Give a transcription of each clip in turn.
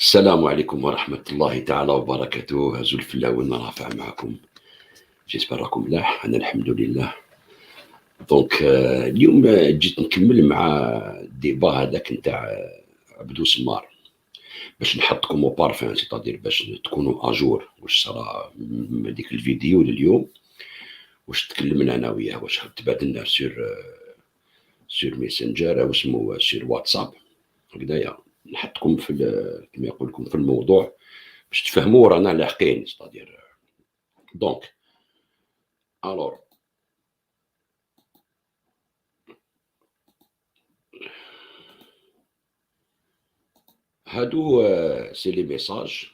السلام عليكم ورحمة الله تعالى وبركاته. هزول في الأول رافع معكم. جيسبر راكم ملاح. أنا الحمد لله. دونك اليوم جيت نكمل مع الديبا هذاك نتاع عبدو سمار باش نحطكم او بارفان، سيتادير باش تكونوا اجور واش صرا من هذيك الفيديو لليوم، واش تكلمنا انا وياه، واش تبادلنا سور ميسنجر او اسمه سور واتساب هكذايا. نحطكم في كما يقول لكم في الموضوع باش تفهموا رانا لاحقين، سيتادير. دونك الور هادو سي لي ميساج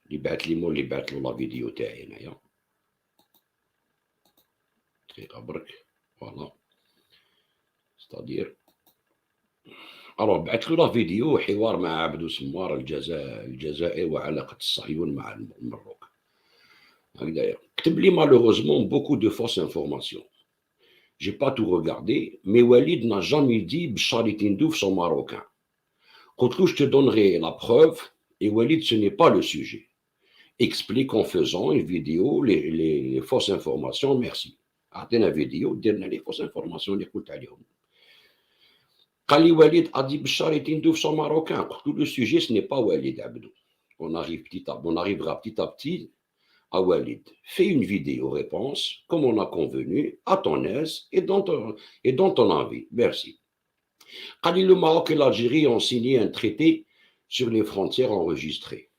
اللي بعث لي مول اللي بعث له لا فيديو تاعي هنايا. دقيقة برك، فوالا ستادير. الوغ بعث له لا فيديو حوار مع عبدو سمار الجزائر وعلاقة الصهيون مع المروك هكذايا. كتب لي malheureusement beaucoup de fausses informations. J'ai pas tout regardé, mais Walid n'a jamais dit Bchari Tindouf sont marocains. قلت له je te donnerai la preuve et Walid ce n'est pas le sujet. Explique en faisant une vidéo les fausses informations, merci. أعطينا فيديو درنا les fausses informations اللي قلت عليهم. قال لي Walid a dit Bchari Tindouf sont marocains. قلت له le sujet ce n'est pas Walid Abdou. On arrivera petit à petit à Walid. Fais une vidéo réponse comme on a convenu, à ton aise et dans ton envie. Merci. قال لي le Maroc et l'Algérie ont signé un traité sur les frontières enregistrées.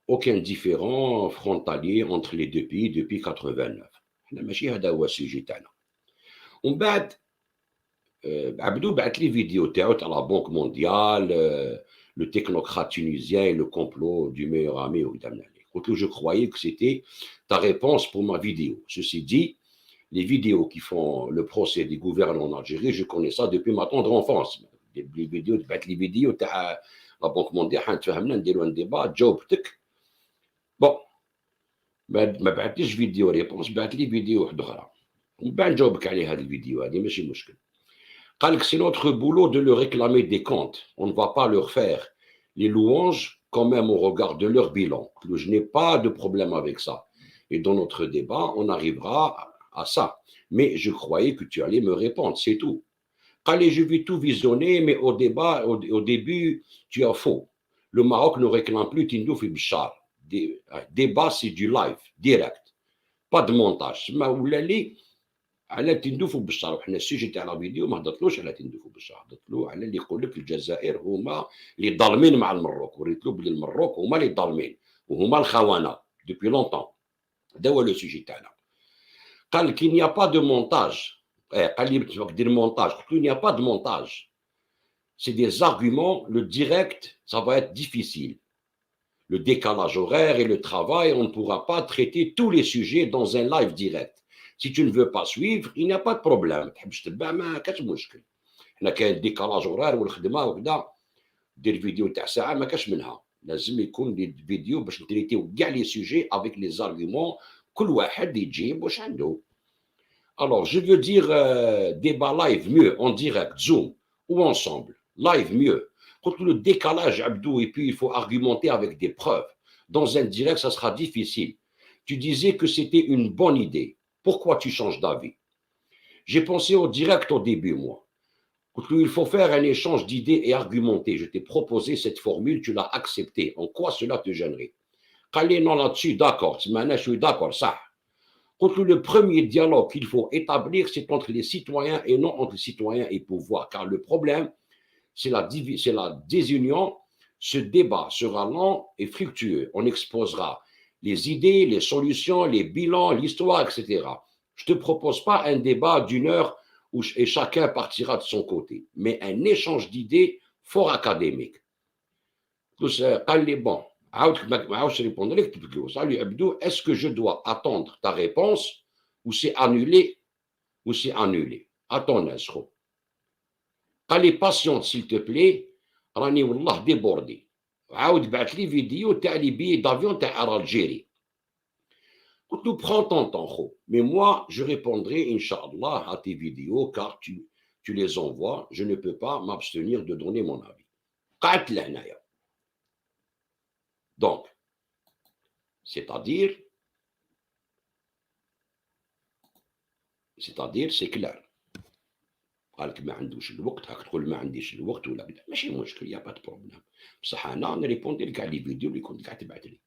Aucun différent frontalier entre les deux pays depuis 89. حنا ماشي هذا هو السوجي تاعنا. ومن بعد عبدو بعث لي فيديو تاعو تاع لا بنك مونديال، لو تكنوقراط تونيزيان، لو كومبلو دو ميور امي وقدامنا عليه. قلت له je croyais que c'était ta réponse pour ma vidéo. Ceci dit, les vidéos qui font le procès des gouvernements en Algérie, je connais ça depuis ma tendre enfance. Les vidéos تبعت لي فيديو تاع لا بنك مونديال حنتفاهمنا نديرو ان ديبا جاوبتك. بون ما بعثليش فيديو ريبونس، بعث لي فيديو واحده اخرى ومن بعد نجاوبك على هذه الفيديو هذه ماشي مشكل. قال لك c'est notre boulot de leur réclamer des comptes. On ne va pas leur faire les louanges quand même au regard de leur bilan. Je n'ai pas de problème avec ça. Et dans notre débat, on arrivera à ça. Mais je croyais que tu allais me répondre, c'est tout. قال لي je vais tout visionner, mais au débat, au début, tu as faux. Le Maroc ne réclame plus Tindouf et Bichar. Débat, c'est du live, direct. Pas de montage. ما ولا لي على تندوف وبشار، وحنا السوجي تاع لا فيديو ما هضرتلوش على تندوف وبشار، هضرت له على اللي يقول لك الجزائر هما اللي ظالمين مع المروك، وريت له بلي المروك هما اللي ظالمين وهما الخونه دوبي لونطون. هذا هو لو سوجي تاعنا. قال لك il n'y a pas de montage. قال لي تبغى دير مونتاج، قلت له il n'y a pas de montage. C'est des arguments, le direct ça va être difficile. Le décalage horaire et le travail, on ne pourra pas traiter tous les sujets dans un live direct. Si tu ne veux pas suivre, il n'y a pas de problème. تحبش تتبع ما كاش مشكل. حنا كاين ديكالاج هورار والخدمه وكذا، دير فيديو تاع ساعه ما كاش منها. لازم يكون لي فيديو باش نتريتيو كاع لي سوجي افيك لي زارغيومون، كل واحد يجيب واش عنده. Alors, je veux dire débat live mieux, en direct, Zoom ou ensemble. Live mieux. Contre le décalage, Abdou, et puis il faut argumenter avec des preuves. Dans un direct, ça sera difficile. Tu disais que c'était une bonne idée. Pourquoi tu changes d'avis? J'ai pensé au direct au début, moi. Il faut faire un échange d'idées et argumenter. Je t'ai proposé cette formule, tu l'as acceptée. En quoi cela te gênerait? Khalé, non, là-dessus, d'accord. Je suis d'accord, ça. Le premier dialogue qu'il faut établir, c'est entre les citoyens et non entre citoyens et pouvoir. Car le problème, c'est la désunion. Ce débat sera lent et fructueux. On exposera les idées, les solutions, les bilans, l'histoire, etc. Je ne te propose pas un débat d'une heure où chacun partira de son côté, mais un échange d'idées fort académique. Bon, est-ce que je dois attendre ta réponse ou c'est annulé à ton aise. قال patiente s'il te plaît, راني والله débordé. عاود بعث لي فيديو تاع لي بي دافيون تاع الجيري. قلت له prends ton temps, mais moi je répondrai inchallah à tes vidéos car tu les envoies, je ne peux pas m'abstenir de donner mon avis. قعدت لهنايا. Donc, c'est-à-dire, c'est clair. قال لك ما عندوش الوقت، هاك تقول ما عنديش الوقت ولا كذا، ماشي مشكل، يا با دو بروبليم. بصح أنا نريبوندي لك على لي فيديو اللي كنت قاعد تبعث لي،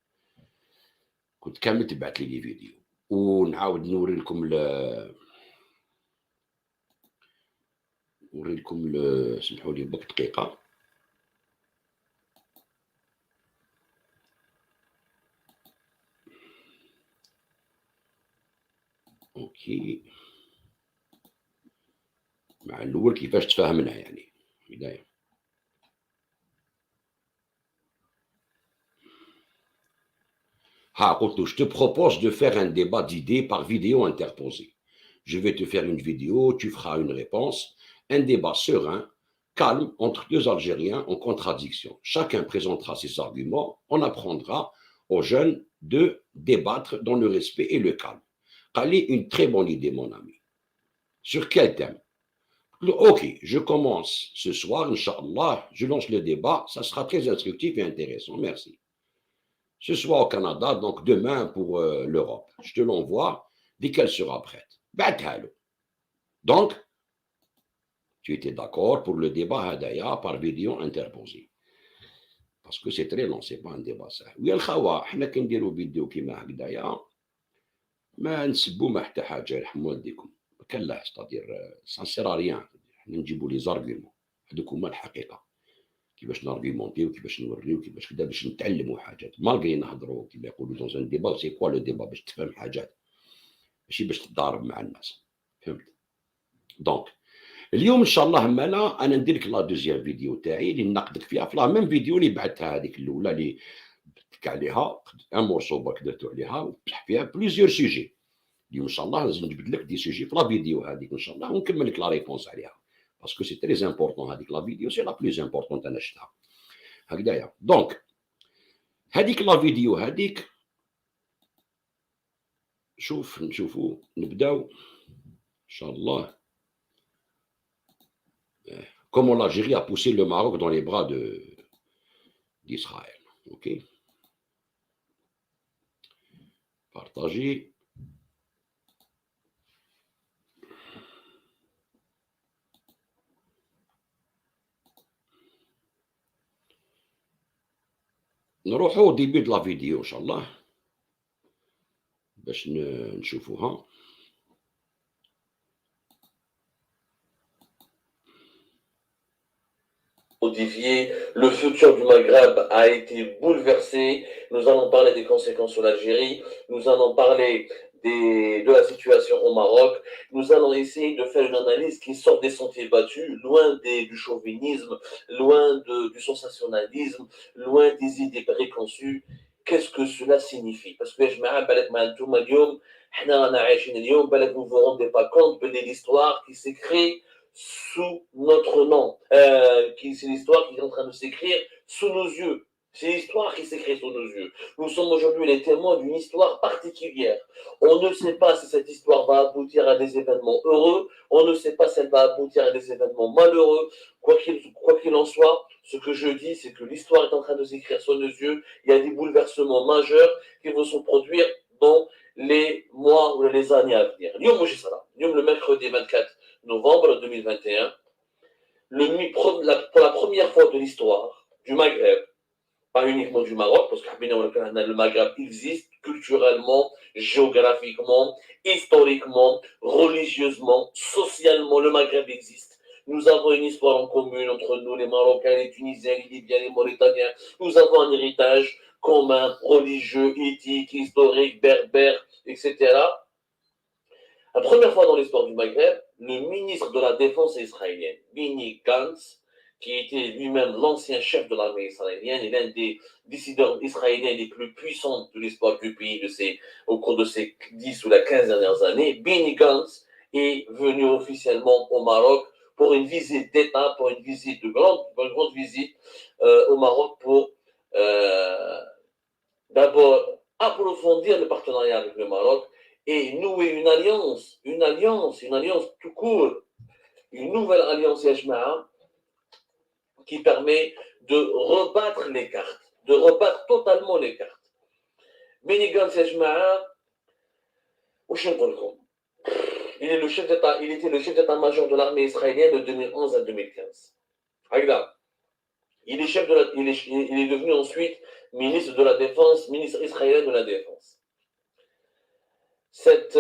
كنت كامل تبعث لي فيديو، ونعاود نوري لكم اسمحوا لي برك دقيقة. أوكي. مع الأول كيفاش تفاهمنا يعني بداية. قلت je te propose de faire un débat d'idées par vidéo interposée. Je vais te faire une vidéo, tu feras une réponse, un débat serein, calme entre deux Algériens en contradiction. Chacun présentera ses arguments, on apprendra aux jeunes de débattre dans le respect et le calme. Kali, une très bonne idée, mon ami. Sur quel thème? Ok, je commence ce soir, Inch'Allah, je lance le débat, ça sera très instructif et intéressant, merci. Ce soir au Canada, donc demain pour l'Europe. Je te l'envoie dès qu'elle sera prête. Donc, tu étais d'accord pour le débat Hadaya par vidéo interposée. Parce que c'est très long, c'est pas un débat ça. ويا الخوا حنا كي نديرو فيديو كيما هكذايا ما نسبو ما حتى حاجه يرحم والديكم، كان لا ستادير سان سير ريان، حنا نجيبو لي زارغيومون، هذوك هما الحقيقه. كيفاش نارغيمونتيو، كيفاش نوريو، كيفاش كذا باش نتعلموا حاجات، مالغري نهضروا كيما يقولوا دون ان ديبا، سي كوا لو ديبا باش تفهم حاجات، ماشي باش تضارب مع الناس، فهمت؟ دونك اليوم ان شاء الله انا ندير لك لا دوزيام فيديو تاعي اللي نناقضك فيها في لا ميم فيديو اللي بعثتها هذيك الاولى اللي قلت عليها ان مورسو برك درتو عليها وفتح فيها بليزيور سوجي. اليوم ان شاء الله لازم نجبد لك دي سوجي في لا فيديو هذيك ان شاء الله ونكمل لك لا ريبونس عليها، باسكو سي تري امبورطون هذيك لا فيديو، سي لا بلوز امبورطون انا شفتها هكذايا. دونك هذيك لا فيديو هذيك نشوفوا نبداو ان شاء الله. Comment l'Algérie a poussé le Maroc dans les bras d'Israël. Ok. Partager. نروحوا au début de la vidéo ان شاء الله باش نشوفوها. Modifié, le futur du Maghreb a été bouleversé. Nous allons parler des conséquences sur l'Algérie. Nous allons parler de la situation au Maroc. Nous allons essayer de faire une analyse qui sort des sentiers battus, loin du chauvinisme, loin du sensationnalisme, loin des idées préconçues. Qu'est-ce que cela signifie? Parce que je me rappelle que vous vous rendez pas compte de l'histoire qui s'est créée sous notre nom. C'est l'histoire qui est en train de s'écrire sous nos yeux. C'est l'histoire qui s'écrit sous nos yeux. Nous sommes aujourd'hui les témoins d'une histoire particulière. On ne sait pas si cette histoire va aboutir à des événements heureux. On ne sait pas si elle va aboutir à des événements malheureux. Quoi qu'il en soit, ce que je dis, c'est que l'histoire est en train de s'écrire sous nos yeux. Il y a des bouleversements majeurs qui vont se produire dans les mois ou les années à venir. Le mercredi 24 novembre 2021, pour la première fois de l'histoire du Maghreb, pas uniquement du Maroc, parce que le Maghreb existe culturellement, géographiquement, historiquement, religieusement, socialement, le Maghreb existe. Nous avons une histoire en commune entre nous, les Marocains, les Tunisiens, les Libyens, les Mauritaniens. Nous avons un héritage commun, religieux, éthique, historique, berbère, etc. La première fois dans l'histoire du Maghreb, le ministre de la Défense israélienne, Benny Gantz, qui était lui-même l'ancien chef de l'armée israélienne et l'un des décideurs israéliens les plus puissants de l'histoire du pays au cours de ces 10 ou 15 dernières années, Benny Gantz est venu officiellement au Maroc pour une visite d'État, pour une visite une grande visite au Maroc pour d'abord approfondir le partenariat avec le Maroc et nouer une alliance tout court, une nouvelle alliance Yajma'a qui permet de rebattre les cartes. de rebattre totalement les cartes. Benny Gantz, يا جماعة واش نقول لكم il était le chef d'état-major de l'armée israélienne de 2011 à 2015. هكذا il est devenu ensuite ministre de la Défense, ministre israélien de la Défense. Cette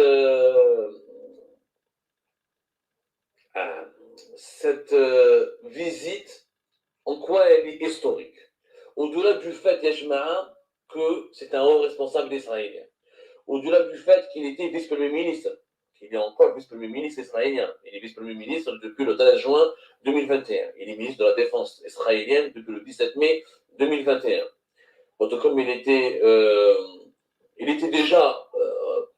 visite, en quoi elle est historique? Au-delà du fait, Yajma'a, que c'est un haut responsable israélien, au-delà du fait qu'il était vice-premier ministre, qu'il est encore vice-premier ministre israélien, il est vice-premier ministre depuis le 13 juin 2021, il est ministre de la Défense israélienne depuis le 17 mai 2021. Donc, comme il était déjà,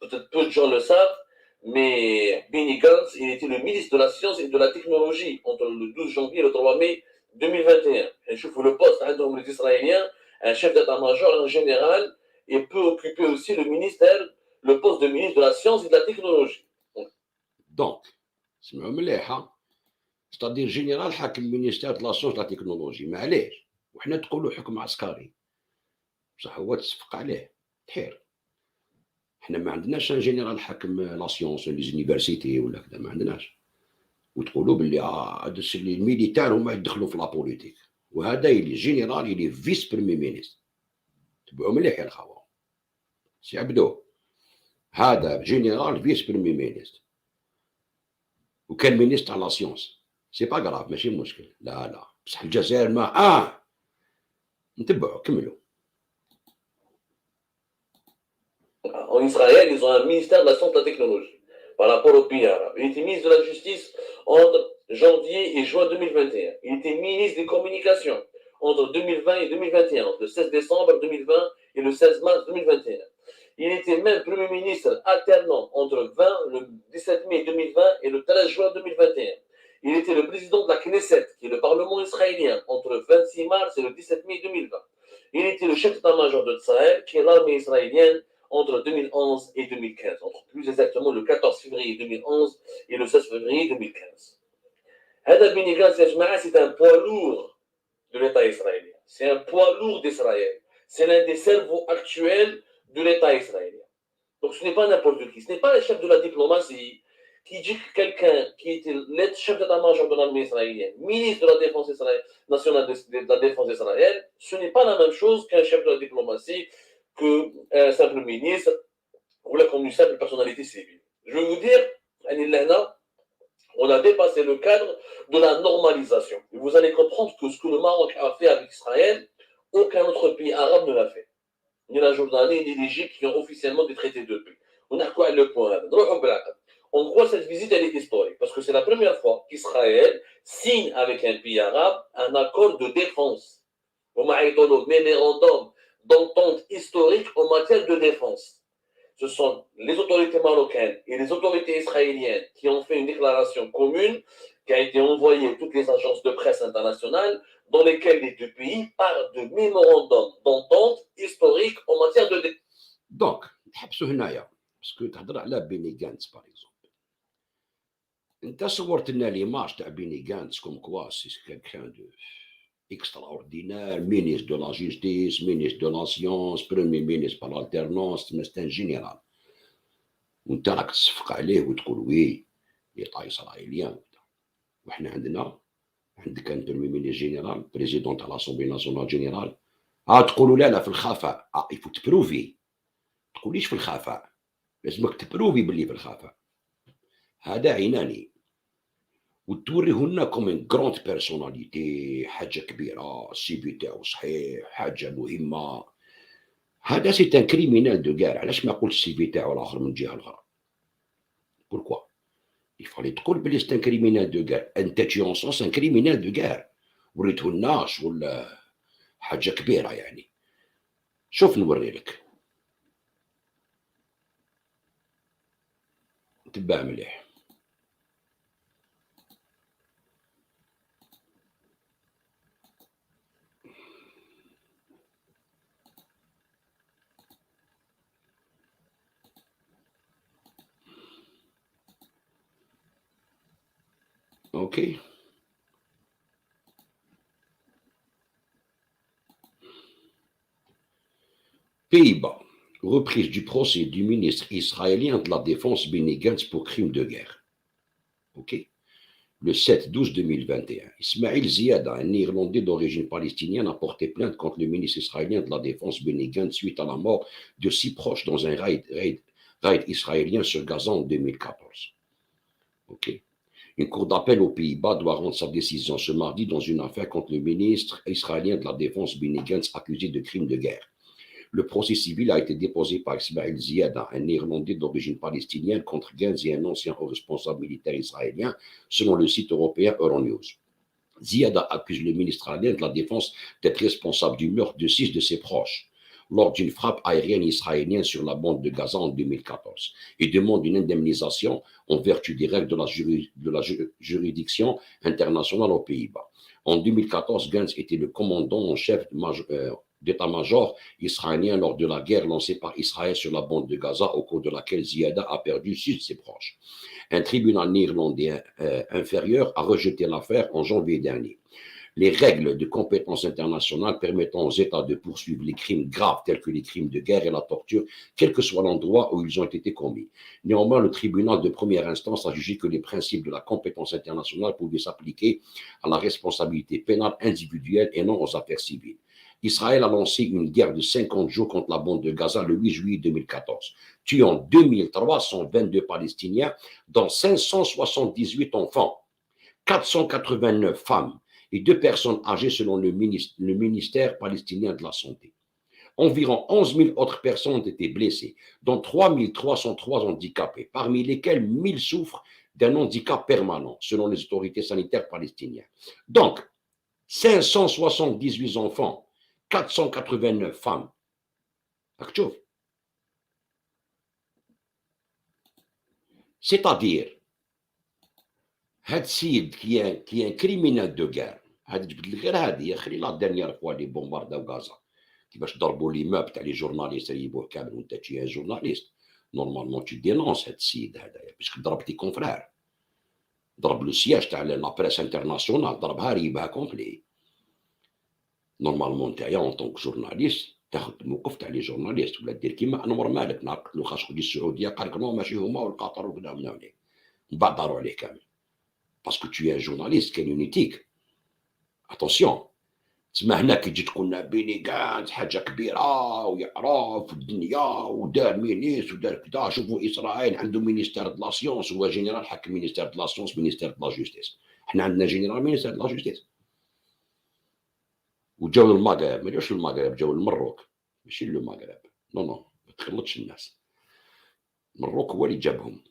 peut-être peu de gens le savent, mais Benny Gantz, il était le ministre de la Science et de la Technologie entre le 12 janvier et le 3 mai 2021. Et je vous le poste, les Israéliens, un chef d'état-major, un général, et peut occuper aussi le poste de ministre de la Science et de la Technologie. دونك سمعوا مليحه ستادير جينيرال حاكم مينيستير دو لا سيونس لا تكنولوجي معليش وحنا تقولوا حكم عسكري بصح هو تصفق عليه تحير حنا ما عندناش ان جينيرال حاكم لا سيونس ولا زونيفرسيتي ولا كذا ما عندناش وتقولوا باللي هاد الميليتار هما يدخلوا في لا بوليتيك وهذا يلي جينيرال يلي فيس بريمي مينيستر تبعوا مليح يا الخوا سي عبدو هذا جينيرال فيس بريمي مينيستر وكان مينيستر لا سيونس سي با غراف ماشي مشكل لا بصح الجزائر ما نتبعوا كملوا. En Israël, ils ont un ministère de la Science et de la Technologie par rapport au pays arabe. Il était ministre de la Justice entre janvier et juin 2021. Il était ministre des Communications entre 2020 et 2021, entre le 16 décembre 2020 et le 16 mars 2021. Il était même Premier ministre alternant entre le 17 mai 2020 et le 13 juin 2021. Il était le président de la Knesset, qui est le Parlement israélien, entre le 26 mars et le 17 mai 2020. Il était le chef d'état-major de Tsahel, qui est l'armée israélienne, entre 2011 et 2015, entre plus exactement le 14 février 2011 et le 16 février 2015. Hada Benny Gantz, c'est un poids lourd de l'État israélien. C'est un poids lourd d'Israël. C'est l'un des cerveaux actuels de l'État israélien. Donc ce n'est pas n'importe qui. Ce n'est pas le chef de la diplomatie qui dit que quelqu'un qui était le chef d'état-major de l'armée israélienne, ministre de la Défense nationale de la Défense d'Israël, ce n'est pas la même chose qu'un chef de la diplomatie, qu'un simple ministre ou comme une simple personnalité civile. Je vais vous dire, on a dépassé le cadre de la normalisation. Et vous allez comprendre que ce que le Maroc a fait avec Israël, aucun autre pays arabe ne l'a fait. Ni la Jordanie, ni l'Égypte qui ont officiellement des traités de paix. On a quoi le point là? En gros, cette visite, elle est historique parce que c'est la première fois qu'Israël signe avec un pays arabe un accord de défense. Mémorandum d'entente historique en matière de défense. Ce sont les autorités marocaines et les autorités israéliennes qui ont fait une déclaration commune qui a été envoyée à toutes les agences de presse internationales dans lesquelles les deux pays parlent de mémorandum d'entente historique en matière de défense. دونك نحبسوا هنايا باسكو تهضر على بيني غانتس باغ اكزومبل انت صورت لنا ليماج تاع بيني غانتس كوم كوا سي كالكان دو extraordinaire, ministre de la Justice, ministre de la Science, Premier ministre par alternance, c'est un général. وانت راك تصفق عليه وتقول وي ليطا اسرائيليان وحنا عندك ان برمي مينيس جينيرال بريزيدون تاع لاسومبلي ناسيونال جينيرال تقولوا لا في الخفاء يفو تبروفي تقوليش في الخفاء لازمك تبروفي باللي في الخفاء هذا عناني وتوريه لنا كوم كروند بيرسوناليتي حاجه كبيره السي في تاعو صحيح حاجه مهمه هذا سي ان كريمينال دو غار علاش ما قلتش السي في تاعو الاخر من جهه اخرى بوركوا يفالي تقول بلي سي ان كريمينال دو غار انت تي اون سونس ان كريمينال دو غار وريته لنا شغل حاجه كبيره يعني شوف نوري لك تبع مليح اوكي Pays-Bas, reprise du procès du ministre israélien de la Défense Benny Gantz pour crime de guerre. Ok. Le 7-12-2021, Ismail Ziada, un Néerlandais d'origine palestinienne, a porté plainte contre le ministre israélien de la Défense Benny Gantz suite à la mort de 6 proches dans un raid israélien sur Gaza en 2014. Ok. Une cour d'appel aux Pays-Bas doit rendre sa décision ce mardi dans une affaire contre le ministre israélien de la Défense Benny Gantz accusé de crime de guerre. Le procès civil a été déposé par Ismail Ziada, un Néerlandais d'origine palestinienne, contre Gantz et un ancien responsable militaire israélien, selon le site européen Euronews. Ziada accuse le ministre israélien de la Défense d'être responsable du meurtre de 6 de ses proches lors d'une frappe aérienne israélienne sur la bande de Gaza en 2014 et demande une indemnisation en vertu des règles de la juridiction internationale aux Pays-Bas. En 2014, Gantz était le commandant en chef d'état-major israélien lors de la guerre lancée par Israël sur la bande de Gaza, au cours de laquelle Ziada a perdu 6 de ses proches. Un tribunal néerlandais inférieur a rejeté l'affaire en janvier dernier. Les règles de compétence internationale permettant aux États de poursuivre les crimes graves tels que les crimes de guerre et la torture, quel que soit l'endroit où ils ont été commis. Néanmoins, le tribunal de première instance a jugé que les principes de la compétence internationale pouvaient s'appliquer à la responsabilité pénale individuelle et non aux affaires civiles. Israël a lancé une guerre de 50 jours contre la bande de Gaza le 8 juillet 2014, tuant 2322 Palestiniens, dont 578 enfants, 489 femmes et 2 personnes âgées selon le ministère palestinien de la Santé. Environ 11 000 autres personnes ont été blessées, dont 3 303 handicapés, parmi lesquels 1 000 souffrent d'un handicap permanent, selon les autorités sanitaires palestiniennes. Donc, 578 enfants, 489 femmes. C'est-à-dire, هاد السيد كي ان كريمينال دو غير، هاد جبت لك غير هادي خلي لا ديرنيير فوا لي بومبارداو غازا كيفاش ضربوا لي ماب تاع لي جورناليست ريبوه كامل وانت تجي جورناليست نورمالمون تي دينونس هاد السيد هذايا باسكو ضرب تي كونفرير، ضرب لو سياج تاع لا بريس انترناسيونال، ضربها ريبها كومبلي. نورمالمون نتايا اون طونك جورناليست تاخذ الموقف تاع لي جورناليست ولا دير كيما انور مالك نهار قلت له خاص خدي السعوديه قال لك نو ماشي هما والقطر وكذا ومن بعد داروا عليه كامل. باسكو tu es un journaliste كاين اون ايتيك. اتونسيون تسمى هنا كي تجي تقول لنا بيني غانتز حاجه كبيره ويعرف في الدنيا ودار مينيس ودار كذا، شوفوا اسرائيل عنده مينيستير دو لا سيونس، هو جينيرال حكم مينيستير دو لا سيونس مينيستير دو لا جوستيس. حنا عندنا جينيرال مينيستير دو لا جوستيس. وجاو للمغرب، ما جاوش للمغرب، جاو للمروك ماشي للمغرب. نو نو ما تخلطش الناس. المروك هو اللي جابهم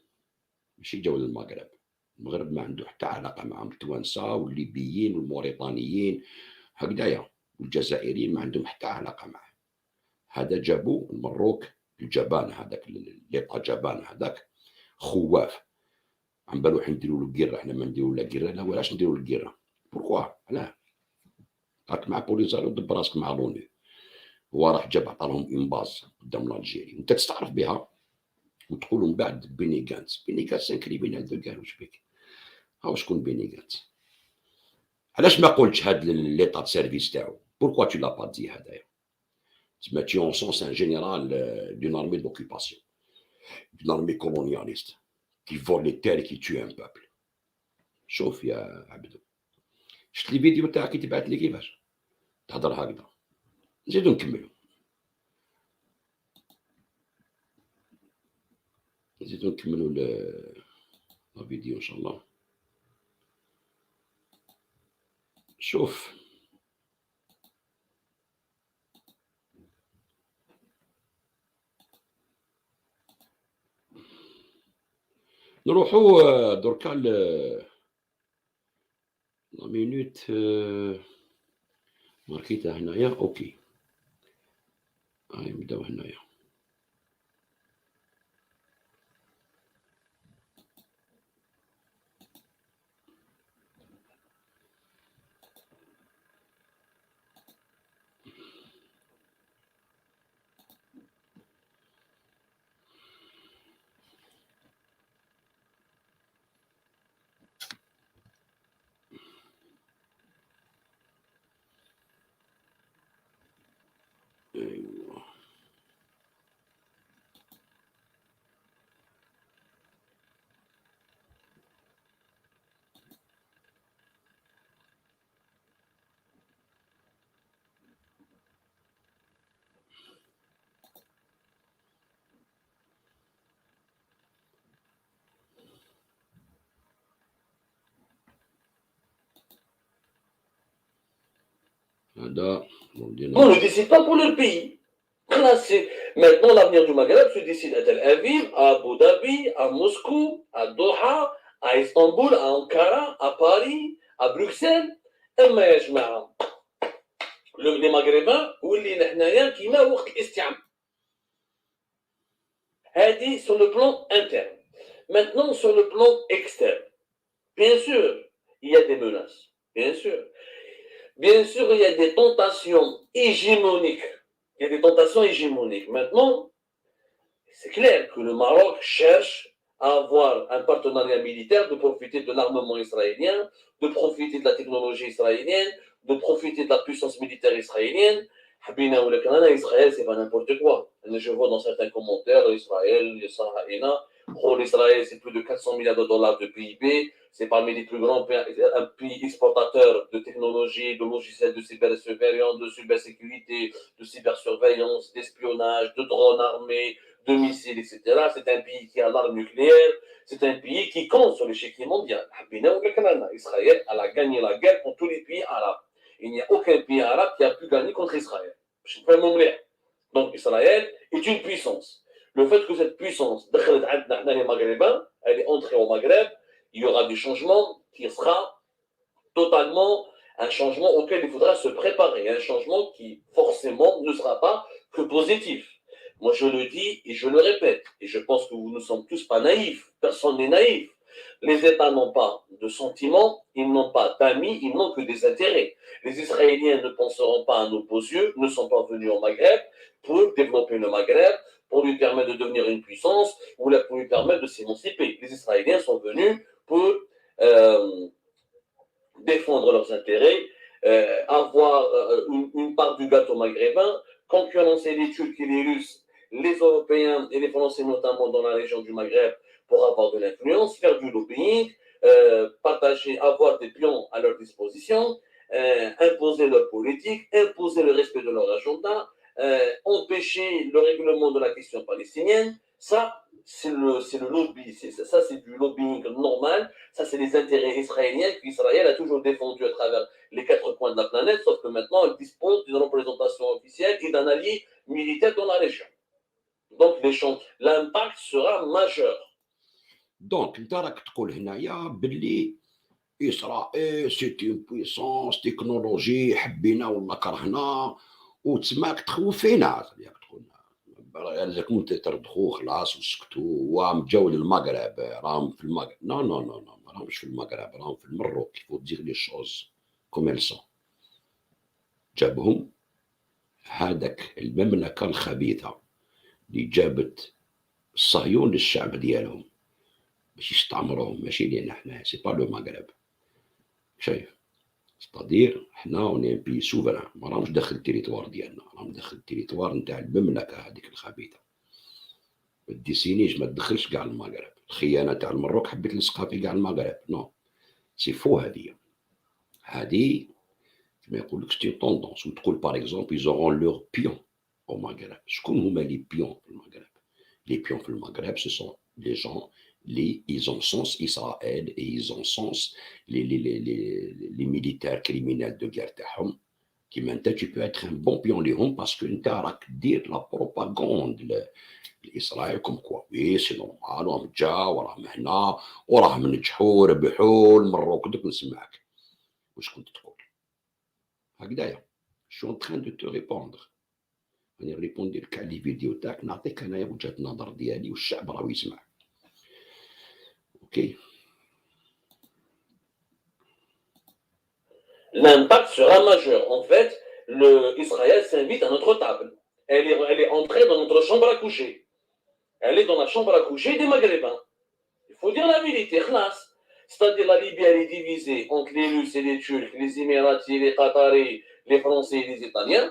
ماشي جاو للمغرب. المغرب ما عنده حتى علاقه معهم، التوانسه والليبيين والموريطانيين هكذايا والجزائريين ما عندهم حتى علاقه معه. هذا جابوا المروك الجبان هذاك ليطا جبان هذاك خواف عم بالو حنديروا له كيره، حنا ما نديروا لا كيره لا ولاش نديروا له كيره. بوركوا؟ علاه؟ راك مع بوليزاريو ضد راسك مع لوني. هو راح جاب عطاهم اون باز قدام الجيري وانت تستعرف بها وتقولوا من بعد بيني غانتز. بيني غانتز كريمينال دو كاع واش بيك؟ هاو شكون بيني غانتز؟ علاش ما قلتش هاد ليطا دو سيرفيس تاعو؟ بوركوا tu l'as pas dit هذايا؟ تسمى tu encenses un général d'une armée d'occupation, d'une armée colonialiste qui vole les terres et qui tue un peuple. شوف يا عبدو، شفت لي فيديو تاعك كي تبعت لي كيفاش تهضر هكذا. نزيدو نكملو، نزيدو نكملو لا فيديو ان شاء الله. شوف نروحو دركا لا مينوت ماركيتها هنايا. اوكي هاي نبداو هنايا. ايوا هذا On ne décide pas pour leur pays. Maintenant, l'avenir du Maghreb se décide à Tel Aviv, à Abu Dhabi, à Moscou, à Doha, à Istanbul, à Ankara, à Paris, à Bruxelles. أما يا جماعة les Maghrébins ولينا حنايا كيما وقت الاستيعاب. هذه sur le plan interne. Maintenant, sur le plan externe. Bien sûr, il y a des menaces. Bien sûr. Bien sûr, il y a des tentations hégémoniques. Il y a des tentations hégémoniques. Maintenant, c'est clair que le Maroc cherche à avoir un partenariat militaire, de profiter de l'armement israélien, de profiter de la technologie israélienne, de profiter de la puissance militaire israélienne. Israël, c'est pas n'importe quoi. Je vois dans certains commentaires, Israël, l'Israël, c'est plus de 400 milliards de dollars de PIB. C'est parmi les plus grands pays exportateurs de technologies, de logiciels de cybersurveillance, de cybersécurité, de cybersurveillance, d'espionnage, de drones armés, de missiles, etc. C'est un pays qui a l'arme nucléaire. C'est un pays qui compte sur l'échiquier mondial. Israël a gagné la guerre contre tous les pays arabes. Il n'y a aucun pays arabe qui a pu gagner contre Israël. Donc Israël est une puissance. Le fait que cette puissance, les Maghrébins, elle est entrée au Maghreb, il y aura des changements qui sera totalement un changement auquel il faudra se préparer, un changement qui forcément ne sera pas que positif. Moi je le dis et je le répète, et je pense que nous ne sommes tous pas naïfs, personne n'est naïf. Les États n'ont pas de sentiments, ils n'ont pas d'amis, ils n'ont que des intérêts. Les Israéliens ne penseront pas à nos beaux yeux, ne sont pas venus au Maghreb pour développer le Maghreb, pour lui permettre de devenir une puissance, ou pour lui permettre de s'émanciper. Les Israéliens sont venus pour défendre leurs intérêts, avoir une part du gâteau maghrébin, concurrencer les Turcs et les Russes, les Européens et les Français notamment dans la région du Maghreb pour avoir de l'influence, faire du lobbying, partager, avoir des pions à leur disposition, imposer leur politique, imposer le respect de leur agenda, empêcher le règlement de la question palestinienne. Ça, c'est le lobby, ça c'est du lobbying normal, ça c'est les intérêts israéliens qu'Israël a toujours défendus à travers les quatre coins de la planète, sauf que maintenant elle dispose d'une représentation officielle et d'un allié militaire dans la région. Donc l'impact sera majeur. دونك انت راك تقول هنايا باللي اسرائيل سيتي اون بويسونس تكنولوجي حبينا ولا كرهنا وتسماك تخوف فينا تقول لازمكم تردخوا خلاص وسكتوا ومجاو للمغرب راهم في المغرب نو نو نو نو ما راهمش في المغرب راهم في المروك كيفو دير لي شوز كوم ال سون جابهم هذاك المملكه الخبيثه اللي جابت الصهيون للشعب ديالهم باش يستعمروهم ماشي لينا حنا سي با لو مغرب شايف ستادير حنا اوني بي سوفران ما راهمش داخل التيريتوار ديالنا راهم داخل التيريتوار نتاع المملكه هذيك الخبيثه ما تديسينيش ما تدخلش كاع المغرب الخيانه تاع المروك حبيت نلصقها في كاع المغرب نو سي فو هذه كما يقول لك ستي طوندونس وتقول باغ اكزومبل يزورون لور بيون au Maghreb. شكون هما لي بيون في المغرب؟ لي بيون في المغرب ce sont les gens ils ont sens Israël et ils ont sens les militaires criminels de guerre تاعهم كيما انت tu peux être un bon pion ليهم باسكو انت راك دير لا بروباغوند لاسرائيل كوم كوا وي سي نورمال راهم جاو وراهم هنا وراهم نجحوا ربحوا المروك دوك نسمعك واش كنت تقول هكذايا شو ان تران دو تو ريبوندر راني نريبوندي لك على لي فيديو تاعك نعطيك انايا وجهه النظر ديالي والشعب راهو يسمع اوكي L'impact sera majeur. En fait, Israël s'invite à notre table. Elle est entrée dans notre chambre à coucher. Elle est dans la chambre à coucher des Maghrébins. Il faut dire la vérité, khlas. C'est-à-dire la Libye, elle est divisée entre les Russes et les Turcs, les Émiratis, les Qataris, les Français et les Italiens.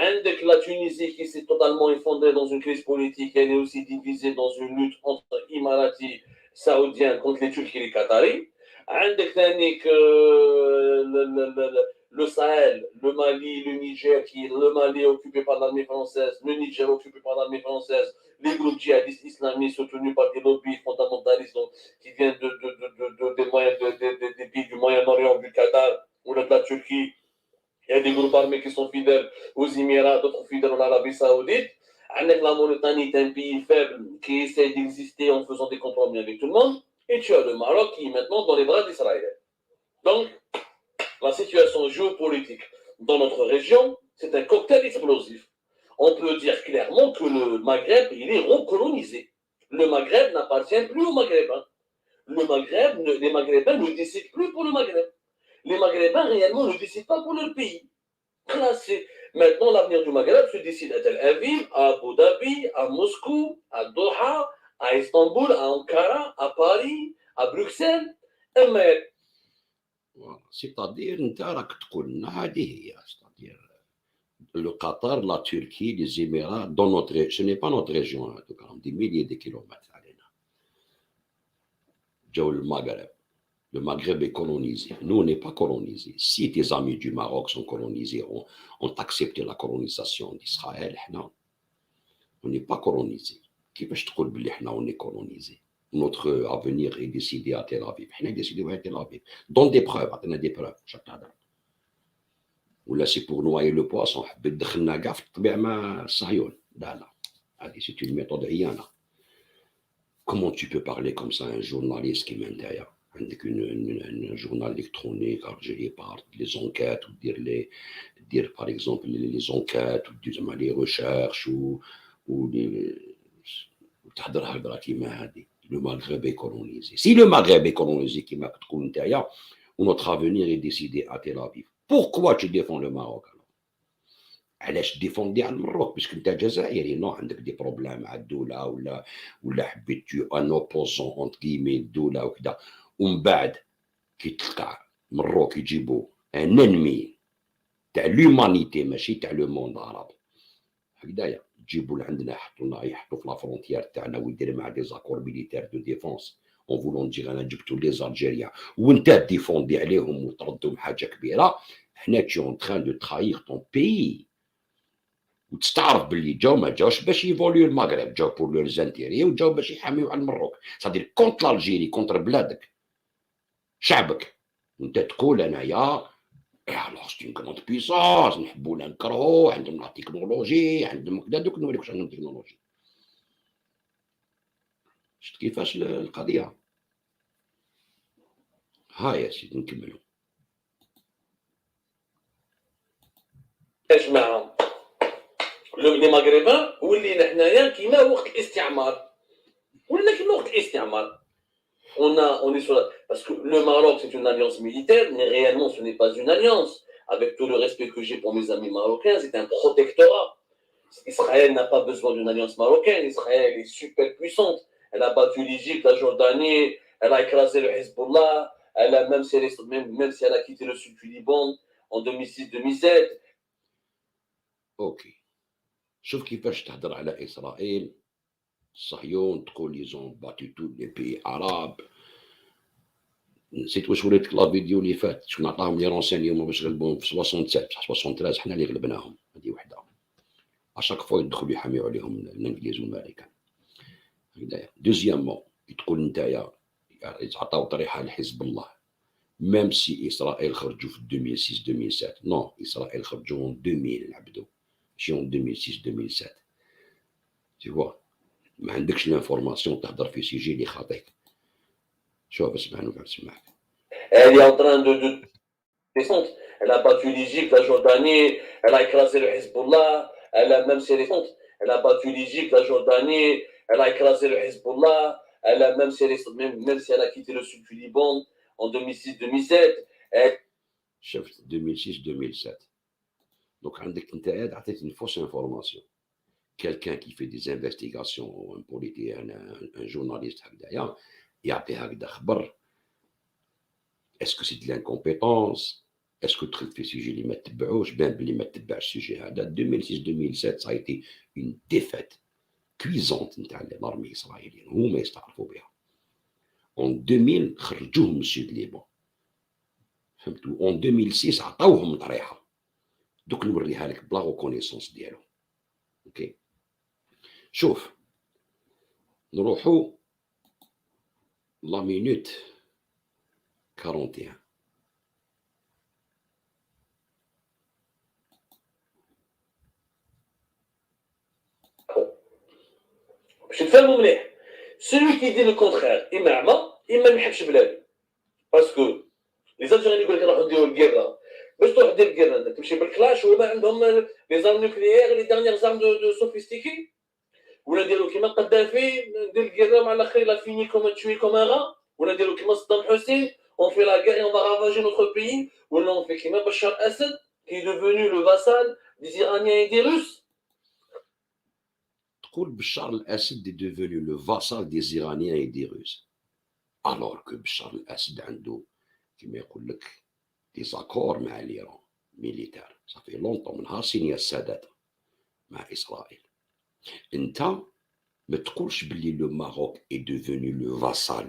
Avec la Tunisie qui s'est totalement effondrée dans une crise politique, elle est aussi divisée dans une lutte entre Émiratis, Saoudiens contre les Turcs et les Qataris. عندك ثانيك le Sahel, le Mali, le Niger, le Mali est occupé par l'armée française, le Niger est occupé par l'armée française, les groupes djihadistes islamistes soutenus par des lobbies fondamentalistes qui viennent des pays du Moyen-Orient, du Qatar ou de la Turquie, Il y a des groupes armés qui sont fidèles aux Émirats, d'autres fidèles en Arabie Saoudite. La Mauritanie est un pays faible qui essaie d'exister en faisant des compromis avec tout le monde. Et tu as le Maroc qui est maintenant dans les bras d'Israël. Donc, la situation géopolitique dans notre région, c'est un cocktail explosif. On peut dire clairement que le Maghreb, il est recolonisé. Le Maghreb n'appartient plus aux Maghrébins. Les Maghrébins ne décident plus pour le Maghreb. Les Maghrébins réellement ne décident pas pour leur pays. Maintenant, l'avenir du Maghreb se décide à Tel Aviv, à Abu Dhabi, à Moscou, à Doha, à Istanbul, à Ankara, à Paris, à Bruxelles. C'est-à-dire انت راك تقول لنا هذه هي c'est-à-dire le Qatar, la Turquie, les Émirats, dans notre, ce n'est pas notre région, hein, donc, des milliers de kilomètres علينا. جاو المغرب. Le Maghreb est colonisé. Nous, on n'est pas colonisés. Si tes amis du Maroc sont colonisés, ont accepté la colonisation d'Israël, non, on n'est pas colonisés. Qui peut te dire qu'on est colonisé? Notre avenir est décidé à Tel Aviv. On est décidé à Tel Aviv. Donne des preuves. On a des preuves. Ou là, c'est pour noyer le poisson. C'est une méthode IANA. Comment tu peux parler comme ça à un journaliste qui m'intéresse? Avec un journal électronique, Algérie part, les enquêtes, ou dire par exemple les enquêtes, ou dire les recherches, ou le Maghreb est colonisé. Si le Maghreb est colonisé, qui m'a dit, notre avenir est décidé à Tel Aviv. Pourquoi tu défends le Maroc alors? علاش ديفوندي على المروك باسكو انت جزائري نو عندك دي بروبليم مع الدوله ولا حبيت تو ان اوبوزون اونت كيمي الدوله وكذا ومن بعد كي تلقى مروك يجيبوا ان انمي تاع لومانيتي ماشي تاع لو موند عربي هكذايا يجيبوا لعندنا يحطوا في لا فرونتيير تاعنا ويدير مع دي زاكور ميليتير دو ديفونس اون فولون دير انا جبتو لي زالجيريان وانت ديفوندي عليهم وتردهم حاجه كبيره حنا تي اون تران دو تراير طون بيي وتستعرف باللي جاو ما جاوش باش يفوليو المغرب جاو بور لور زانتيري وجاو باش يحاميو على المروك صدير كونت الجيري كونتر بلادك شعبك وانت تقول انايا alors c'est une grande puissance نحبوا ولا نكرهوا عندهم لا تكنولوجي عندهم كذا دوك نوريك واش عندهم تكنولوجي شفت كيفاش القضيه ها يا سيدي نكملوا ايش معهم لي مغربان ولينا حنايا كيما وقت الاستعمار ولا كيما وقت الاستعمار on est sur parce que le Maroc c'est une alliance militaire mais réellement ce n'est pas une alliance avec tout le respect que j'ai pour mes amis marocains c'est un protectorat. Israël n'a pas besoin d'une alliance marocaine. Israël est super puissante. Elle a battu l'Égypte, la Jordanie, elle a écrasé le Hezbollah, elle a même si elle a quitté le sud du Liban en 2006-2007. اوكي شوف كيفاش تهضر على اسرائيل صهيون تقول لي زون باتي تو لي بي عرب نسيت واش وريتك لا فيديو اللي فات شكون عطاهم لي رونسينيومون باش غلبوهم في 67 بصح 73 حنا اللي غلبناهم هذه وحده اشاك فوا يدخلوا يحاميو عليهم الانجليز والامريكان هكذايا دوزيامون تقول نتايا عطاو طريحه لحزب الله ميم سي اسرائيل خرجوا في 2006 2007 نو اسرائيل خرجوا 2000 العبدو ماشي 2006 2007 تي فوا ما عندكش لانفورماسيون تهضر في سيجي اللي خاطيك شوف اسمعني نسمعك Elle est en train de descendre. Elle a battu l'Égypte, la Jordanie, elle a écrasé le Hezbollah, même si elle est descente, elle a battu l'Égypte, la Jordanie, elle a écrasé le Hezbollah, même si elle a quitté le sud du Liban en 2006-2007. شفت 2006 2007 donc عندك انت عطيت une fausse information quelqu'un qui fait des investigations un politicien un journaliste هكذايا يعطي هكذا خبر est-ce que c'est de l'incompétence est-ce que تخلط في سيجي اللي ما تتبعوش بان بلي ما تتبعش السيجي هذا 2006 2007 ça a été une défaite cuisante نتاع الارمي الاسرائيليين هما يستعرفوا بها en 2000 خرجوهم من السود ليبون فهمتوا en 2006 عطاوهم طريحه دوك نوريها لك بلا ريكونيسونس ديالو اوكي شوف نروحوا لا مينوت 41 باش نفهموا مليح celui qui dit le contraire اما اعمى اما ما يحبش بلادو باسكو لي زالجيريان يقول لك نروحوا نديروا الكيرا باش تروح دير الكيرا تمشي بالكلاش ولا عندهم لي زارم نوكليير لي دارنيير زارم دو سوفيستيكي ولا نديروا كيما قدافي ندير الكيرا مع الاخر لا فيني كوم تشوي كوم ان غا ولا نديروا كيما صدام حسين on fait la guerre et on va ravager notre pays ولا on fait كيما بشار اسد qui est devenu le vassal des Iraniens et des Russes. تقول بشار الاسد est devenu le vassal des Iraniens et des Russes alors que بشار الاسد عنده كما يقول لك دي زاكور مع ليران ميليتار صافي لونطون من نهار سينيا السادات مع اسرائيل. انت ما تقولش باللي لو ماروك est devenu le vassal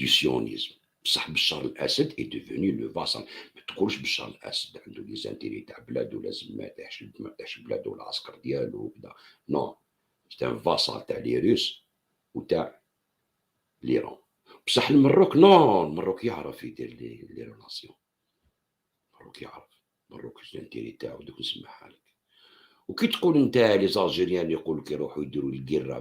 du sionisme بصح بشار الاسد est devenu le vassal. ما تقولش بشار الاسد عنده لي زانتيري تاع بلادو لازم ما يطيحش بلادو العسكر ديالو وكذا نو سي ان فاسال تاع لي روس وتاع ليران. بصح المروك نو المروك يعرف يدير لي ريلاسيون المروك يعرف المروك الزانتيري تاعو دوك نسمعها لك. وكي تقول انت لي زالجيريان يقولوا كيروحوا يديروا الكيرا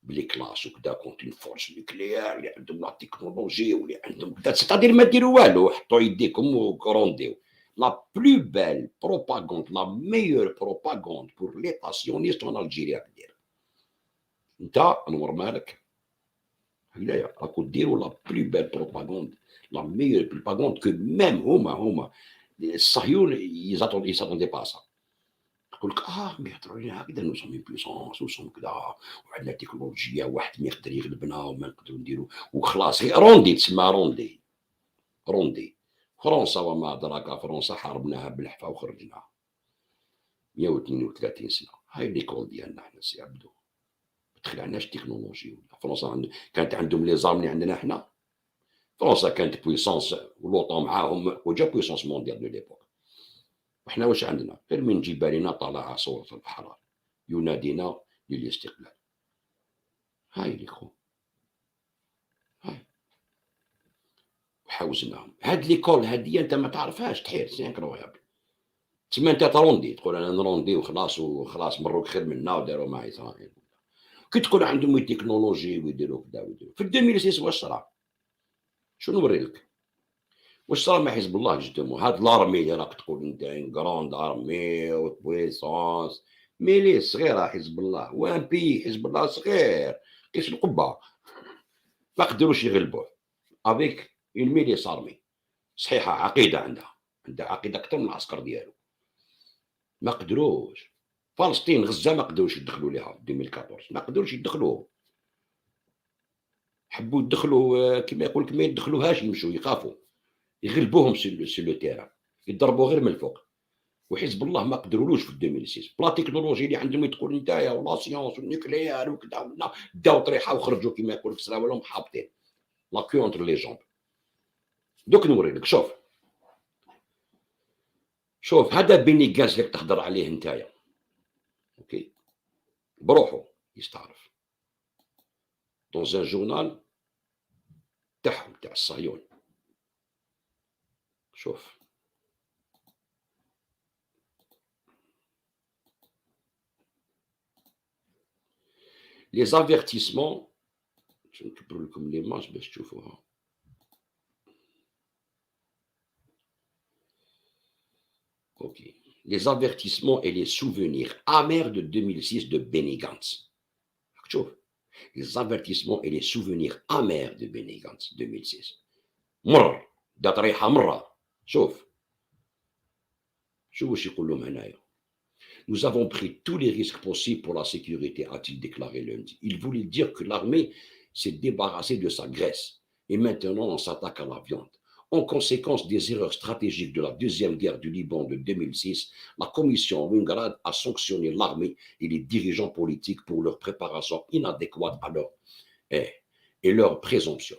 بلي كلاش وكذا كونت اون فورس نوكليير اللي عندهم لا تكنولوجي واللي عندهم كذا ستادير ما ديروا والو حطوا يديكم وكرونديو. لا بلو بال بروباغوند لا ميور بروباغوند بور ليتا سيونيست en Algérie دير انت نور مالك هنايا راكو ديروا لا بلو بال بروباغوند لا ميور بروباغوند كو ميم هما الصهيون يزاتوندي با سا. يقول لك ما يهضروا لنا هكذا نو سوم بيسونس وسوم كذا وعندنا تكنولوجيا واحد ما يقدر يغلبنا وما نقدروا نديروا وخلاص روندي تسمى روندي فرنسا وما أدراك فرنسا حاربناها بالحفا وخرجناها 132 سنة. هاي ليكول ديالنا حنا سي عبدو ما تخلعناش تكنولوجي ولا فرنسا كانت عندهم لي زارم اللي عندنا حنا. فرنسا كانت بويسونس ولوطون معاهم وجا بويسونس مونديال دو ليبوك وحنا واش عندنا غير من جبالنا طلع صورة الحرارة ينادينا للاستقلال. هاي ليكو هاي وحوزناهم. هاد ليكول هادي انت ما تعرفهاش تحير سي انكرويابل. تسمى انت تروندي تقول انا نروندي وخلاص مروك خير منا وداروا مع اسرائيل. كي تقول عندهم التكنولوجي ويديروا كذا ويديروا في 2006 واش صرا؟ شنو نوري لك واش صرا مع حزب الله جدهم هاد لارمي اللي راك تقول انت كروند ارمي وبويسونس ميلي صغيره حزب الله وان بي حزب الله صغير كيش القبه ما قدروش يغلبوه افيك اون ميليس ارمي صحيحه عقيده عندها عقيده اكثر من العسكر ديالو ما قدروش. فلسطين غزه ما قدروش يدخلوا ليها في 2014 ما قدروش يدخلوه حبوا يدخلوا كما يقول لك ما يدخلوهاش يمشوا يخافوا يغلبوهم سي لو تيران يضربوا غير من الفوق. وحزب الله ما قدرولوش في 2006 بلا تكنولوجي اللي عندهم تقول نتايا ولا سيونس والنيكليير وكذا ولا داو طريحه وخرجوا كما يقول لك سراو لهم حابطين لا كيو اونتر لي جامب. دوك نوري لك شوف هذا بيني غاز لك تهضر عليه نتايا اوكي بروحو يستعرف دون ان جورنال تاعهم تاع الصهيون. شوف لي زافيرتيسمون نكبر لكم لي ماج باش تشوفوها. Ok. Les avertissements et les souvenirs amers de 2006 de Benny Gantz. Les avertissements et les souvenirs amers de Benny Gantz 2006. مر دا طريحة مرة. شوف واش يقول لهم هنايا. Nous avons pris tous les risques possibles pour la sécurité, a-t-il déclaré lundi. Il voulait dire que l'armée s'est débarrassée de sa graisse et maintenant on s'attaque à la viande. En conséquence des erreurs stratégiques de la deuxième guerre du Liban de 2006, la commission Wingrad a sanctionné l'armée et les dirigeants politiques pour leur préparation inadéquate à leur présomption.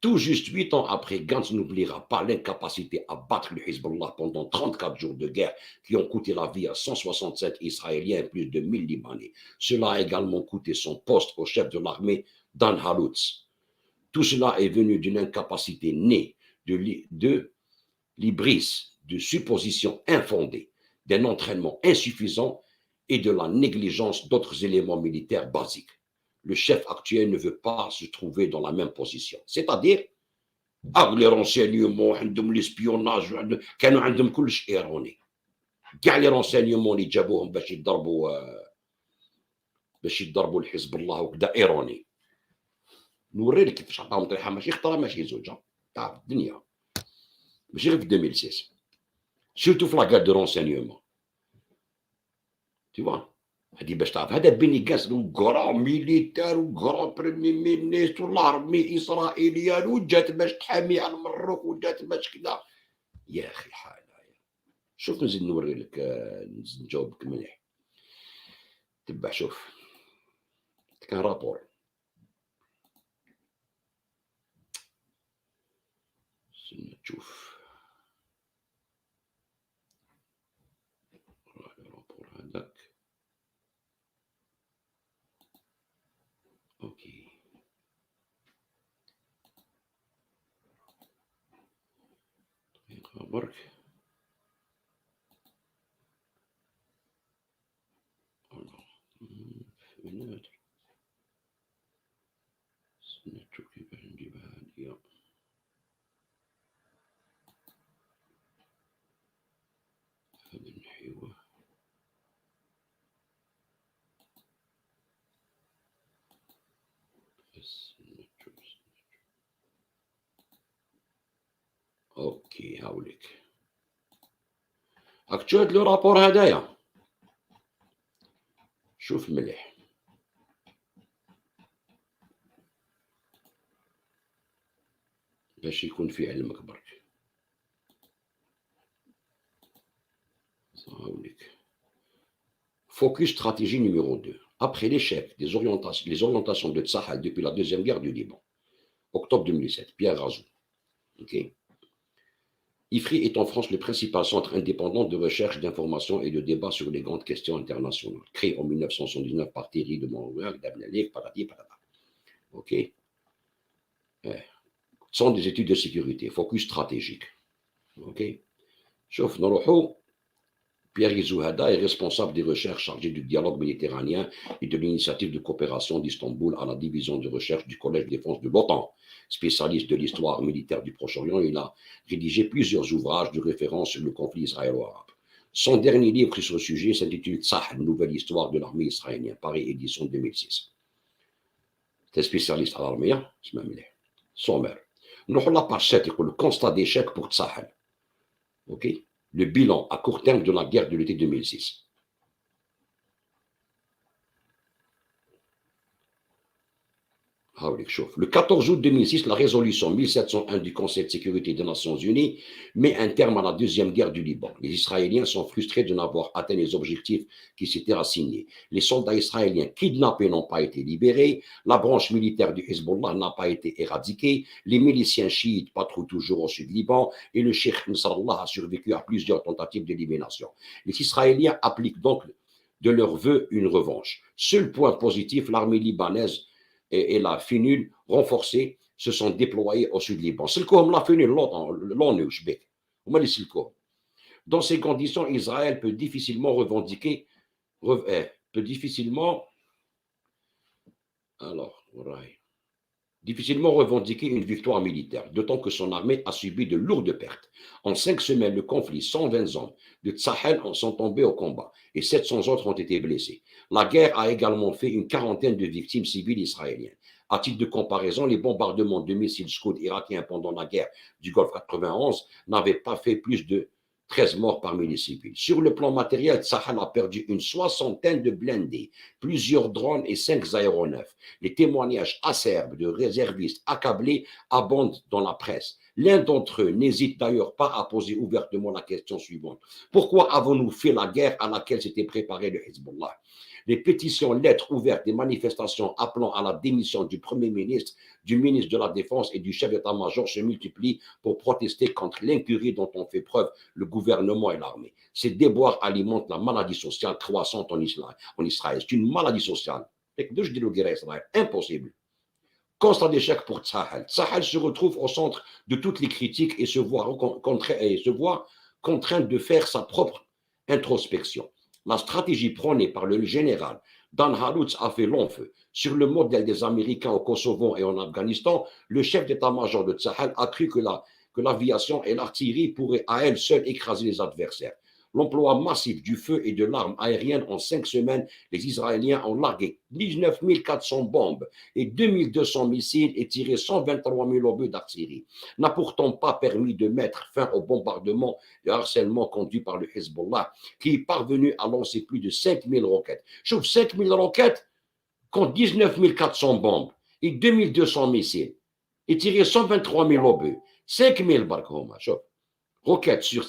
Tout juste 8 ans après, Gantz n'oubliera pas l'incapacité à battre le Hezbollah pendant 34 jours de guerre qui ont coûté la vie à 167 Israéliens et plus de 1000 Libanais. Cela a également coûté son poste au chef de l'armée, Dan Haloutz. Tout cela est venu d'une incapacité née de l'hybris, de suppositions infondées, d'un entraînement insuffisant et de la négligence d'autres éléments militaires basiques. Le chef actuel ne veut pas se trouver dans la même position. C'est-à-dire, les renseignements, l'espionnage, كانوا عندهم كلش إيراني. كاع لي رونسينيومون اللي جابوهم باش يضربوا الحزب الله وكذا ايراني. نوري لك كيفاش عطاهم طريحه ماشي خطره ماشي زوجه تاع الدنيا ماشي غير في 2006 سيرتو في لاكار دو رونسينيومون تي فوا. هادي باش تعرف هذا بيني كاس وكرا ميليتير وكرا بريمي مينيستر والارمي اسرائيليان وجات باش تحامي على المروك وجات باش كذا. يا اخي حاله. شوف نزيد نوري لك نزيد نجاوبك مليح. تبع شوف كان رابور نشوف الرابور هذاك. اوكي دقيقة برك. نشوف كيفاش نجيبها هادية. هذا نحيوه. بس نشوف. اوكي هاوليك راك تشوف لو رابور هدايا. شوف مليح باش يكون في علمك برك. هاوليك Focus stratégie numéro 2. Après l'échec des orientations de Tsahal depuis la deuxième guerre du Liban, octobre 2007, Pierre Razou. Okay. IFRI est en France le principal centre indépendant de recherche, d'information et de débat sur les grandes questions internationales, créé en 1979 par Thierry de Monroe, Dabnalik, Patati, Patata. Ok. Sont des études de sécurité, focus stratégique. Ok. Sauf Noroho. Pierre Izouhada est responsable des recherches chargées du dialogue méditerranéen et de l'initiative de coopération d'Istanbul à la division de recherche du Collège de défense de l'OTAN. Spécialiste de l'histoire militaire du Proche-Orient, il a rédigé plusieurs ouvrages de référence sur le conflit israélo-arabe. Son dernier livre sur ce sujet s'intitule Tzahal, nouvelle histoire de l'armée israélienne, Paris, édition 2006. C'est spécialiste à l'armée, c'est même là. Sommaire. Nous avons la page 7, le constat d'échec pour Tzahal. Ok? Le bilan à court terme de la guerre de l'été 2006. Le 14 août 2006, la résolution 1701 du Conseil de sécurité des Nations Unies met un terme à la deuxième guerre du Liban. Les Israéliens sont frustrés de n'avoir atteint les objectifs qui s'étaient assignés. Les soldats israéliens kidnappés n'ont pas été libérés, la branche militaire du Hezbollah n'a pas été éradiquée, les miliciens chiites patrouillent toujours au sud Liban et le cheikh Nasrallah a survécu à plusieurs tentatives d'élimination. Les Israéliens appliquent donc de leur vœu une revanche. Seul point positif, l'armée libanaise et la FINUL renforcée se sont déployés au sud Liban. C'est le comme la FINUL, l'ONU, dans ces conditions, Israël peut difficilement revendiquer, difficilement revendiquer une victoire militaire, d'autant que son armée a subi de lourdes pertes. En 5 semaines, le conflit, 120 hommes de Tsahel sont tombés au combat et 700 autres ont été blessés. La guerre a également fait une quarantaine de victimes civiles israéliennes. À titre de comparaison, les bombardements de missiles Scud irakiens pendant la guerre du Golfe 91 n'avaient pas fait plus de 13 morts parmi les civils. Sur le plan matériel, Tsahal a perdu une 60aine de blindés, plusieurs drones et 5 aéronefs. Les témoignages acerbes de réservistes accablés abondent dans la presse. L'un d'entre eux n'hésite d'ailleurs pas à poser ouvertement la question suivante. Pourquoi avons-nous fait la guerre à laquelle s'était préparé le Hezbollah? Les pétitions, lettres ouvertes, des manifestations appelant à la démission du Premier ministre, du ministre de la Défense et du chef d'état-major se multiplient pour protester contre l'incurie dont ont fait preuve le gouvernement et l'armée. Ces déboires alimentent la maladie sociale croissante en Israël. C'est une maladie sociale. Impossible. Constat d'échec pour Tsahal. Tsahal se retrouve au centre de toutes les critiques et se voit contraint de faire sa propre introspection. La stratégie prônée par le général Dan Haloutz a fait long feu. Sur le modèle des Américains au Kosovo et en Afghanistan, le chef d'état-major de Tsahal a cru que l'aviation et l'artillerie pourraient à elles seules écraser les adversaires. L'emploi massif du feu et de l'arme aérienne en 5 semaines, les Israéliens ont largué 19 400 bombes et 2200 missiles et tiré 123 000 obus d'artillerie. N'a pourtant pas permis de mettre fin au bombardement et harcèlement conduit par le Hezbollah, qui est parvenu à lancer plus de 5000 roquettes. Chauffe 5000 roquettes contre 19 400 bombes et 2200 missiles et tiré 123 000 obus. 5000 barkhoma, chauffe. Roquettes sur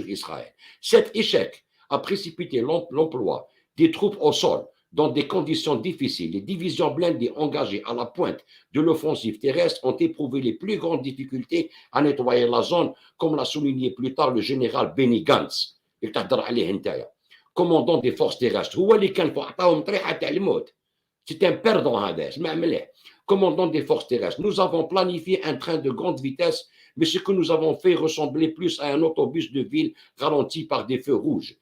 Israël. Cet échec a précipité l'emploi des troupes au sol dans des conditions difficiles. Les divisions blindées engagées à la pointe de l'offensive terrestre ont éprouvé les plus grandes difficultés à nettoyer la zone, comme l'a souligné plus tard le général Benny Gantz, commandant des forces terrestres. C'est un perdant, commandant des forces terrestres. Nous avons planifié un train de grande vitesse, mais ce que nous avons fait ressemblait plus à un autobus de ville ralenti par des feux rouges.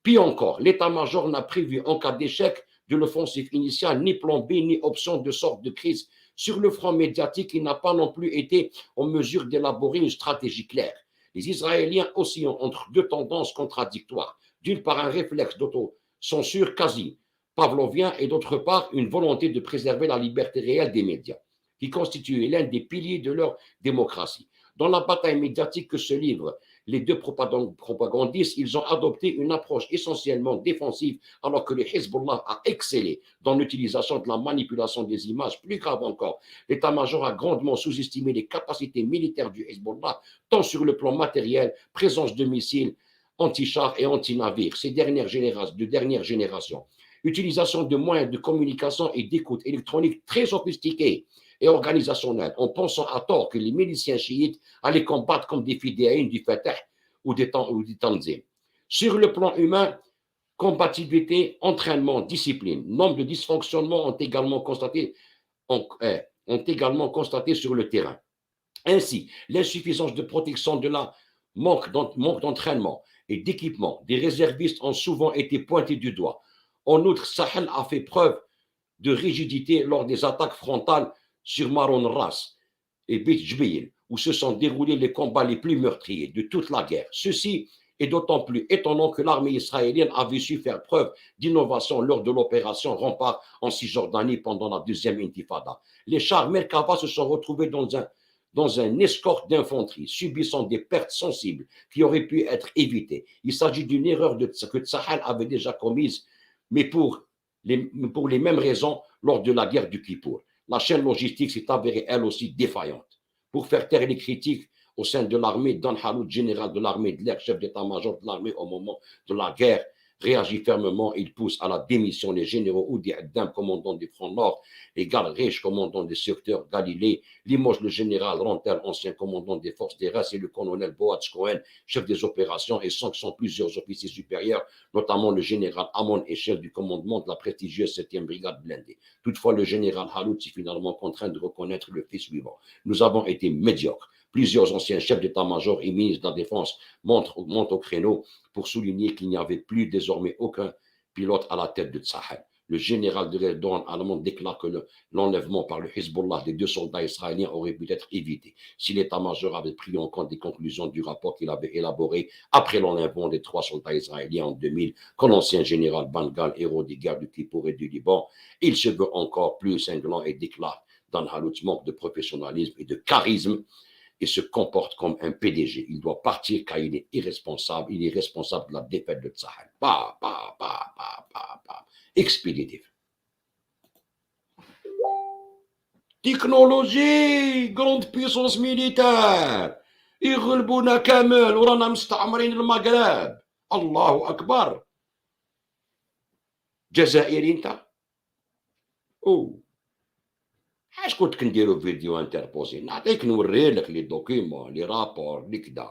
Puis encore, l'état-major n'a prévu en cas d'échec de l'offensive initiale ni plan B ni option de sorte de crise. Sur le front médiatique, il n'a pas non plus été en mesure d'élaborer une stratégie claire. Les Israéliens oscillant entre deux tendances contradictoires. D'une part, un réflexe d'autocensure quasi pavlovien et d'autre part, une volonté de préserver la liberté réelle des médias, qui constitue l'un des piliers de leur démocratie. Dans la bataille médiatique que se livrent les deux propagandistes, ils ont adopté une approche essentiellement défensive, alors que le Hezbollah a excellé dans l'utilisation de la manipulation des images. Plus grave encore, l'état-major a grandement sous-estimé les capacités militaires du Hezbollah, tant sur le plan matériel, présence de missiles, anti-chars et anti-navires, de dernière génération. Utilisation de moyens de communication et d'écoute électronique très sophistiqués et organisationnels, en pensant à tort que les miliciens chiites allaient combattre comme des fidéines du Fatah ou des Tanzim. Sur le plan humain, compatibilité, entraînement, discipline, nombre de dysfonctionnements ont également constaté sur le terrain. Ainsi, l'insuffisance de protection de la manque d'entraînement et d'équipement des réservistes ont souvent été pointés du doigt. En outre, Sahel a fait preuve de rigidité lors des attaques frontales sur Maron Ras et Beit Jbeil, où se sont déroulés les combats les plus meurtriers de toute la guerre. Ceci est d'autant plus étonnant que l'armée israélienne avait su faire preuve d'innovation lors de l'opération Rempart en Cisjordanie pendant la deuxième intifada. Les chars Merkava se sont retrouvés dans un escorte d'infanterie, subissant des pertes sensibles qui auraient pu être évitées. Il s'agit d'une erreur que Tsahal avait déjà commise, mais pour les mêmes raisons lors de la guerre du Kippour. La chaîne logistique s'est avérée elle aussi défaillante. Pour faire taire les critiques au sein de l'armée, Dan Halout, général de l'armée de l'air, chef d'état-major de l'armée au moment de la guerre, réagit fermement. Il pousse à la démission les généraux Oudi Addam, commandant du front nord, et Gal Reich, commandant des secteurs Galilée, limoge le général Rantel, ancien commandant des forces terrestres, et le colonel Boaz Cohen, chef des opérations, et sanctionne plusieurs officiers supérieurs, notamment le général Amon et chef du commandement de la prestigieuse 7e brigade blindée. Toutefois, le général Halout est finalement contraint de reconnaître le fait suivant. Nous avons été médiocres. Plusieurs anciens chefs d'état-major et ministres de la Défense montent au créneau pour souligner qu'il n'y avait plus désormais aucun pilote à la tête de Tsahal. Le général de l'air douane allemand déclare que l'enlèvement par le Hezbollah des 2 soldats israéliens aurait pu être évité si l'état-major avait pris en compte les conclusions du rapport qu'il avait élaboré après l'enlèvement des 3 soldats israéliens en 2000, quand l'ancien général Bangal, héros des guerres du Kippour et du Liban, il se veut encore plus cinglant et déclare Dan Halout manque de professionnalisme et de charisme et se comporte comme un PDG. Il doit partir car il est irresponsable. Il est responsable de la défaite de Tsahal. Expéditif. Technologie, grande puissance militaire. يغلبونا كامل ورانا مستعمرين المغرب. الله أكبر. جزائري انت. اش كنت كنديرو فيديو انتربوزي نعطيك نوريلك لي دوكيمون لي رابور لي كدا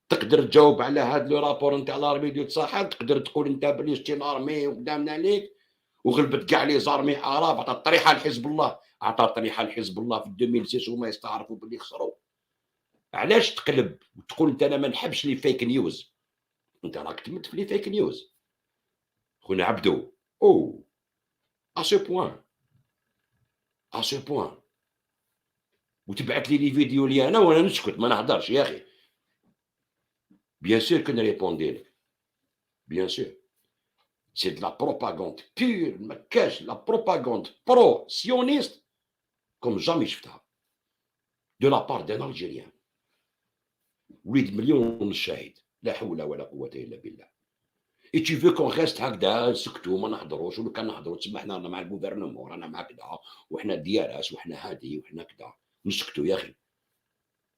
تقدر تجاوب على هاد لو رابور نتاع لارمي ديال الصحة تقدر تقول انت بلي شتي لارمي وقدامنا عليك وغلبت كاع لي زارمي عرب عطات طريحه لحزب الله عطات طريحه لحزب الله في 2006 وما يستعرفوا باللي خسروا علاش تقلب وتقول انت انا ما نحبش لي فيك نيوز انت راك تمت في لي فيك نيوز خونا عبدو. او سو بوان، سو بوان، وتبعث لي فيديو لي انا وانا نسكت ما نهضرش يا اخي. بيان سور كو نريبوندي لك، بيان سور. سي دو لا بروباغوند بور، ما كاش لا بروباغوند برو سيونيست كوم جامي شفتها دو لا بار دان الجيريان وليد مليون شاهد، لا حول ولا قوة الا بالله. اي tu veux qu'on reste هكذا نسكتوا ما نهضروش، ولو كان نهضروا تسمى حنا رانا مع الغوفرنمون رانا مع كذا وحنا دياراس وحنا هادي وحنا كذا، نسكتوا يا اخي.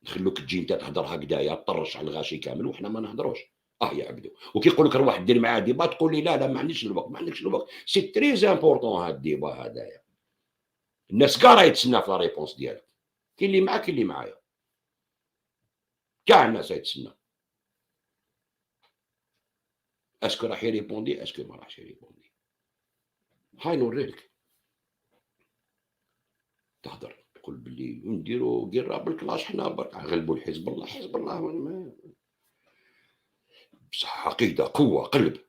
نخلوك تجي انت تهضر هكذايا طرش على الغاشي كامل وحنا ما نهضروش. يا عبدو، وكي يقول لك روح دير معاه ديبا تقول لي لا لا ما عنديش الوقت، ما عندكش الوقت. سي تري امبورطون هاد الديبا هذايا. الناس كاع راهي تسنى في لا ريبونس ديالك، كاين اللي معاك كاين اللي معايا، كاع الناس راهي تسنى. اسكو راح يريبوندي اسكو ما راحش يريبوندي. هاي نوريلك تهضر تقول باللي نديرو قرا بالكلاش حنا برك غلبوا الحزب الله، حزب الله بصح عقيده قوه قلب،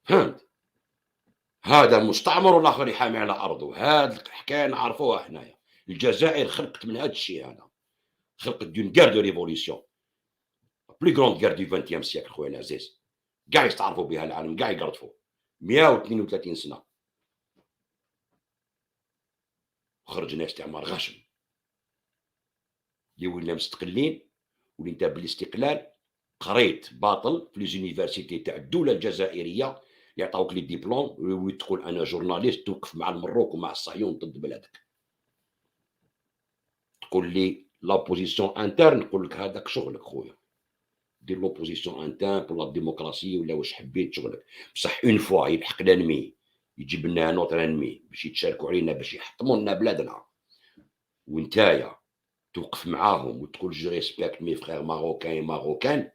فهمت. هذا مستعمر والاخر يحامي على ارضه. هذه الحكايه نعرفوها حنايا. الجزائر خلقت من هذا الشيء هذا، خلقت دون غير دو ريفوليسيون، بلي غروند غير دو 20 سيكل خويا العزيز. كاع يستعرفوا بها العالم، كاع يقرطفوا 132 سنه. خرجنا استعمار غاشم اللي ولا مستقلين، واللي انت بالاستقلال قريت باطل في لي زونيفرسيتي تاع الدوله الجزائريه، يعطوك لي ديبلوم وتقول انا جورناليست توقف مع المروك ومع الصهيون ضد بلادك. تقول لي لابوزيسيون انترن، نقول لك هذاك شغلك خويا، دير لوبوزيسيون انترن بور لا ديموكراسي ولا واش حبيت شغلك. بصح اون فوا يلحق لانمي يجيب لنا نوتر انمي باش يتشاركوا علينا باش يحطموا لنا بلادنا، وانتايا توقف معاهم وتقول جو ريسبكت مي فخير ماروكان ماروكان.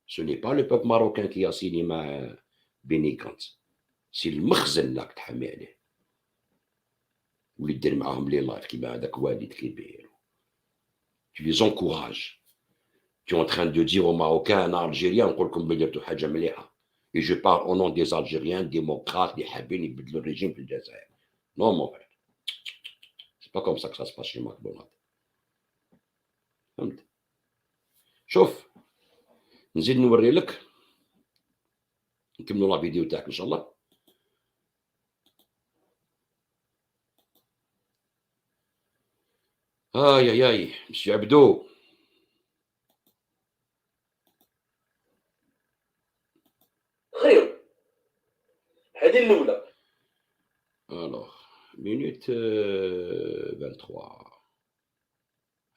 Ce n'est pas le peuple marocain qui a signé مع بيني كانت، سي المخزن راك تحمي عليه واللي دير معاهم لي لايف كيما هذاك والد كبير. Tu les encourages. Tu es en train de dire aux Marocains أنا ألجيريان نقول لكم بلي درتو حاجة مليحة. Et je parle au nom des Algériens démocrates اللي حابين يبدلوا الريجيم في الجزائر. Non mon frère. C'est pas comme ça que ça se passe chez McDonald's. فهمت؟ شوف نزيد نوري لك، نكملوا لا فيديو تاعك ان شاء الله. ياي مسيو عبدو. خير، هذه الاولى. الوغ مينوت 23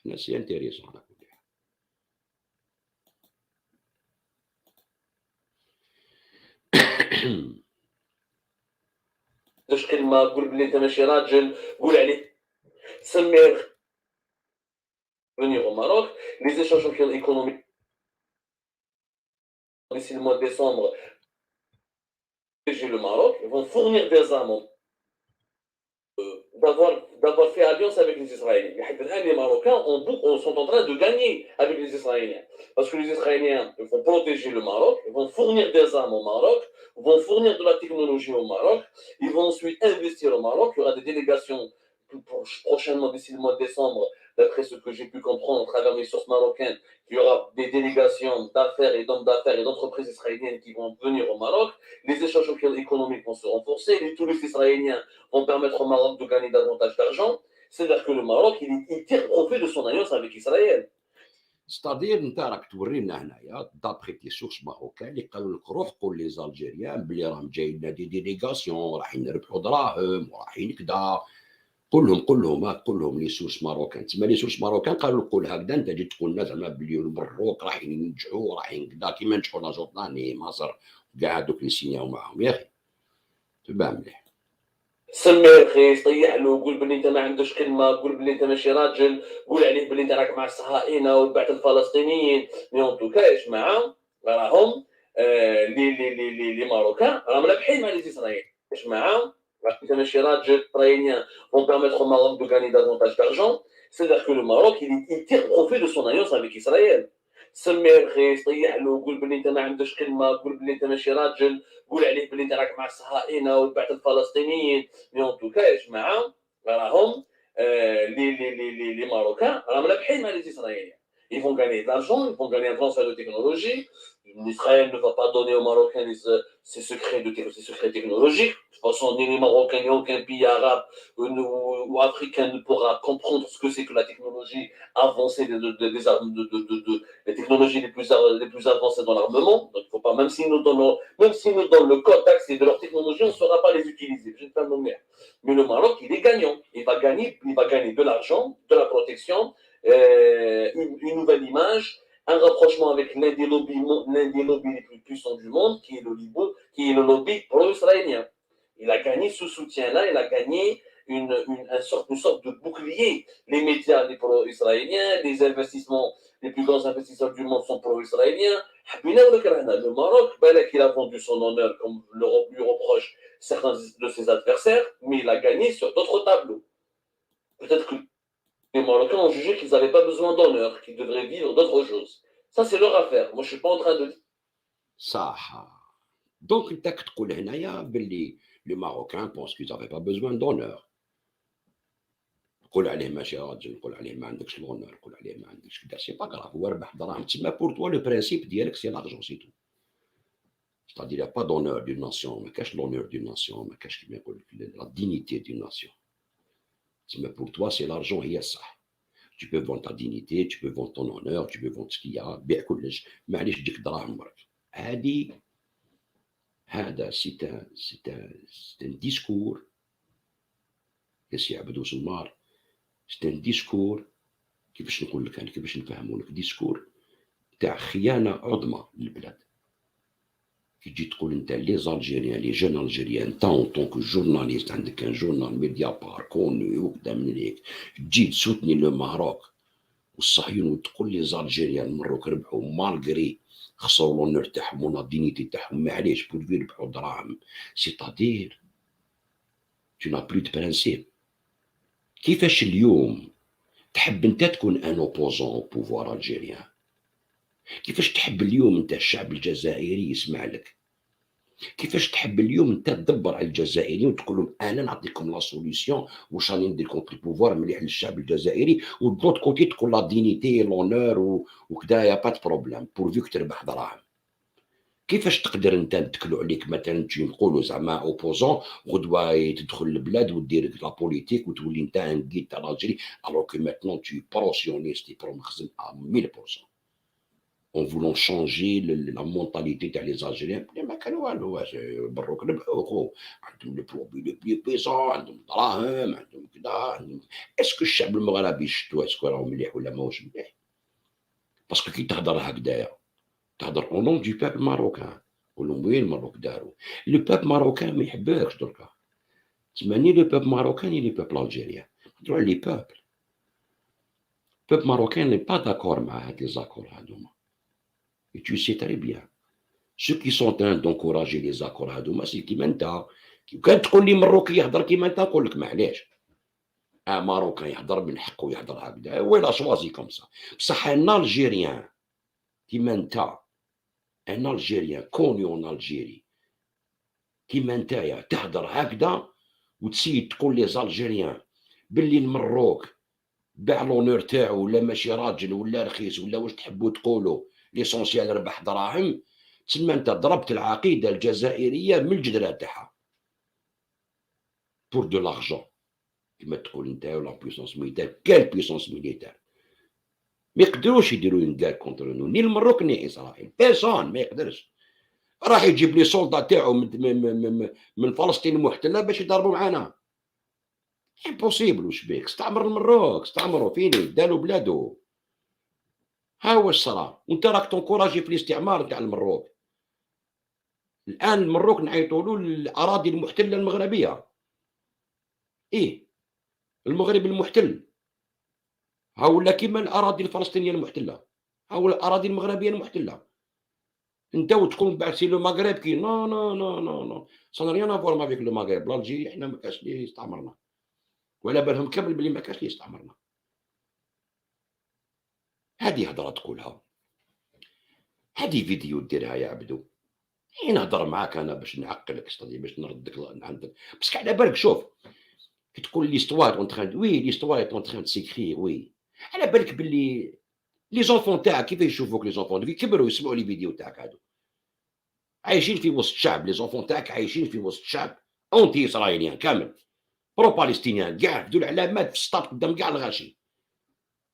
حنا سي انتيريسون على كل حال. دوش كلمه قول بلي انت ماشي راجل، قول عليه سميه venir au Maroc. Les échanges économiques d'ici le mois de décembre, le Maroc vont fournir des armes d'avoir fait alliance avec les Israéliens. Les Marocains sont en train de gagner avec les Israéliens. Parce que les Israéliens vont protéger le Maroc, ils vont fournir des armes au Maroc, vont fournir de la technologie au Maroc, ils vont ensuite investir au Maroc. Il y aura des délégations prochainement d'ici le mois de décembre, d'après ce que j'ai pu comprendre à travers mes sources marocaines, il y aura des délégations d'affaires et d'hommes d'affaires et d'entreprises israéliennes qui vont venir au Maroc. Les échanges économiques vont se renforcer, les touristes israéliens vont permettre au Maroc de gagner davantage d'argent. C'est-à-dire que le Maroc, il tire profit de son alliance avec Israël. ستادير انت راك تورينا هنايا دابخي تي سورس ماروكان اللي قالوا لك روح قول لي زالجيريان بلي راهم جايين لنا دي ديليغاسيون رايحين نربحوا دراهم ورايحين كذا. قول لهم لي سورس ماروكان. تسمى لي سورس ماروكان قالوا لك قول هكذا، انت جيت تقول لنا زعما بلي المروك رايحين ينجحوا رايحين كذا كيما نجحوا لا جورداني مصر كاع هذوك اللي سينياو معاهم. يا اخي تبع مليح. سميه رخيص، طيح له، قول بلي انت ما عندكش كلمه، قول بلي انت ماشي راجل، قول عليه بلي انت راك مع الصهاينه وتبعت الفلسطينيين. مي اون توكا ايش معاهم؟ راهم لي ماروكان راهم رابحين مع لي اسرائيل. ايش معاهم؟ انت ماشي راجل. Israéliens vont permettre au Maroc de gagner davantage d'argent. C'est-à-dire que le Maroc, il tire profit de son alliance avec Israël. سميه رخيص، طيح له، قول بلي انت ما عندكش كلمه، قول بلي انت ماشي راجل، قول عليه بلي انت راك مع الصهاينه وتبعت الفلسطينيين. مي اون توكا يا جماعه راهم les Marocains راهم رابحين مع les Israéliens. Ils vont gagner de l'argent, ils vont gagner un transfert de technologie. Israël ne va pas donner aux Marocains ses secrets technologiques. De toute façon, ni les Marocains, ni aucun pays arabe ou africain ne pourra comprendre ce que c'est que la technologie avancée des armes, les technologies les plus avancées dans l'armement. Donc, il faut pas, même s'ils nous donnent le code d'accès de leur technologie, on ne saura pas les utiliser. Je ne pas le nommer. Mais le Maroc, il est gagnant. Il va gagner de l'argent, de la protection, une nouvelle image, un rapprochement avec l'un des lobbies les plus puissants du monde, qui est le lobby pro-israélien. Il a gagné ce soutien-là, il a gagné une sorte de bouclier. Les médias les pro-israéliens, les plus grands investisseurs du monde sont pro-israéliens. Le Maroc, il a vendu son honneur, comme l'Europe lui reproche certains de ses adversaires, mais il a gagné sur d'autres tableaux. Peut-être que les Marocains ont jugé qu'ils n'avaient pas besoin d'honneur, qu'ils devraient vivre d'autres choses. Ça, c'est leur affaire. Moi, je ne suis pas en train de dire. صح. دونك انت كتقول هنايا باللي لي ماروكان بونس كيز افي با بوزوان دونور. نقول عليه ماشي راجل، نقول عليه ما عندكش لونور، نقول عليه ما عندكش كذا، سي با كراف، هو ربح دراهم. تسمى بور توا لو برانسيب ديالك سي لارجون سي تو. ستادير يا با دونور دون ناسيون، ما كاش لونور دون ناسيون، ما كاش كيما يقول لك لا دينيتي دون ناسيون. تسمى بور توا سي لارجون هي الصح. Tu peux vendre ta dignité, tu peux vendre ton honneur, tu peux vendre ce qu'il y a, بيع كلش، معليش تجيك دراهم برك. هذا c'est un discours يا سي عبدو سمار، c'est un discours كيفاش نقول لك أنا، كيفاش نفهمو لك، ديسكور تاع خيانة عظمى للبلاد. كي تجي تقول انت لي زالجيريان، لي جون الجيريان، انت اون طونك جورناليست عندك ان جورنال ميديابار كوني وكذا من هيك، تجي تسوتني لو ماروك والصهيون وتقول لي زالجيريان المروك ربحوا مالغري خسروا لونور تاعهم ولا دينيتي تاعهم، معليش بولفي ربحوا دراهم. سيتادير تو نا بلو دو برانسيب. كيفاش اليوم تحب انت تكون ان اوبوزون او بوفوار الجيريان؟ كيفاش تحب اليوم انت الشعب الجزائري يسمع لك؟ كيفاش تحب اليوم انت تدبر على الجزائريين وتقول لهم انا نعطيكم لا سوليسيون واش راني ندير كونتر البوفوار مليح للشعب الجزائري، ودوت كوتي تقول لا دينيتي لونور وكذا يا با بروبليم بورفيك تربح دراهم. كيفاش تقدر انت نتكلوا عليك مثلا تجي نقولوا زعما اوبوزون غدوه تدخل البلاد ودير لا بوليتيك وتولي انت ان كيد تاع الجيري الوغ كو ماتنون تو بروسيونيست برو مخزن 1000%. en voulant changer la mentalité تاع les Algériens. ما كان والو، واش بروك ربحوا خو، عندهم لو بلوبي لو بلي بيسون، عندهم دراهم، عندهم كذا، عندهم. اسكو الشعب المغربي شفتوا اسكو راهو مليح ولا ماهوش مليح؟ باسكو كي تهضر هكذايا تهضر اون نون دو بابل ماروكان، قول لهم وين المروك داروا. لو بابل ماروكان ما يحبكش دركا، تسمعني لو بابل ماروكان ني لو بابل الجيريان، نهضروا على لي بابل. بابل ماروكان ني با داكور مع هاد لي زاكور هادوما. Et tu sais très bien. Ceux qui sont en train d'encourager les accords هادوما سي كيما انت. كان تقول لي مروكي يهضر كيما انت نقول لك معليش. ماروكان يهضر من حقه يهضر هكذا، هو لا شوازي كوم سا. بصح ان الجيريان كيما انت، ان الجيريان كوني اون الجيري كيما نتايا تهضر هكذا وتسيد تقول لي زالجيريان باللي المروك باع لونور تاعو ولا ماشي راجل ولا رخيص ولا واش تحبوا تقولوا، ليسونسيال ربح دراهم. تسمى انت ضربت العقيده الجزائريه من الجدران تاعها بور دو لارجون كما تقول انت، ولا بويسونس ميليتير. كال بويسونس ميليتير ما يقدروش يديروا ينقال كونتر نو، ني المروك ني اسرائيل، بيرسون ما يقدرش. راح يجيب لي سولدا تاعو من فلسطين المحتله باش يضربوا معانا. امبوسيبل. واش بيك؟ استعمر المروك، استعمروا فيني داروا بلادو. ها هو الصرا، وانت راك تنكوراجي في الاستعمار تاع المروك. الان المروك نعيطوا له الاراضي المحتله المغربيه. ايه المغرب المحتل ها ولا كيما الاراضي الفلسطينيه المحتله، ها هو الاراضي المغربيه المحتله. انت وتقول بعد سي لو مغرب كي نو نو نو نو نو سون ريان افوار مافيك لو مغرب. الجيري حنا ما كاش اللي استعمرنا، ولا بالهم كامل بلي ما كاش اللي استعمرنا. هذه هضره تقولها هذه فيديو ديرها يا عبدو، حين نهضر معاك أنا باش نعقلك باش نردك عندك، باسكو على بالك شوف كي تقول l'histoire est en train de oui l'histoire est en train de s'écrire oui، على بالك باللي لي زونفون تاعك كيف يشوفوك لي زونفون كبروا يسمعوا لي فيديو تاعك هادو، عايشين في وسط شعب لي زونفون تاعك عايشين في وسط شعب أونتي إسرائيليان كامل، برو بالستينيان كاع بدو العلامات في السطات قدام كاع الغاشي،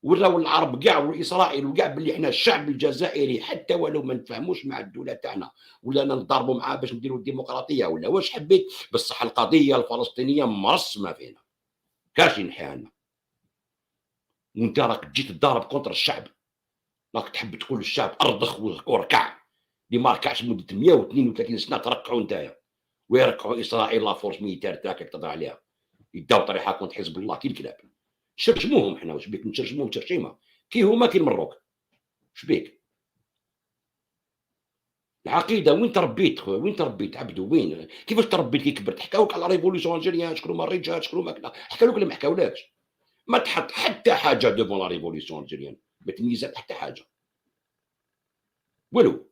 وراو العرب كاع وإسرائيل وكاع باللي حنا الشعب الجزائري حتى ولو ما نتفاهموش مع الدولة تاعنا ولا نضاربوا معاه باش نديروا الديمقراطية ولا واش حبيت، بصح القضية الفلسطينية مرسمة فينا، كاش ينحيها لنا، وأنت راك تجي تضارب كونتر الشعب، راك تحب تقول للشعب أرضخ وركع، اللي ما ركعش لمدة 132 سنة تركعوا نتايا، ويركعوا إسرائيل لا فورس ميليتير تاعك تهضر عليها، يداو طريحة كونت حزب الله كي الكلاب، شرشموهم حنا واش بيك نشرشموهم تشرشيمة، كي هما كي نمروك، واش بيك؟ العقيدة وين تربيت خويا وين تربيت عبدو وين؟ كيفاش تربيت كي كبرت؟ حكاوك على ريفوليسيون الجيريان شكون هما الرجال شكون هما كذا، حكاولك والّا ما حكاولكش؟ ما تحط حتى حاجة devant لا ريفوليسيون الجيريان، ما تميزات حتى حاجة، والو،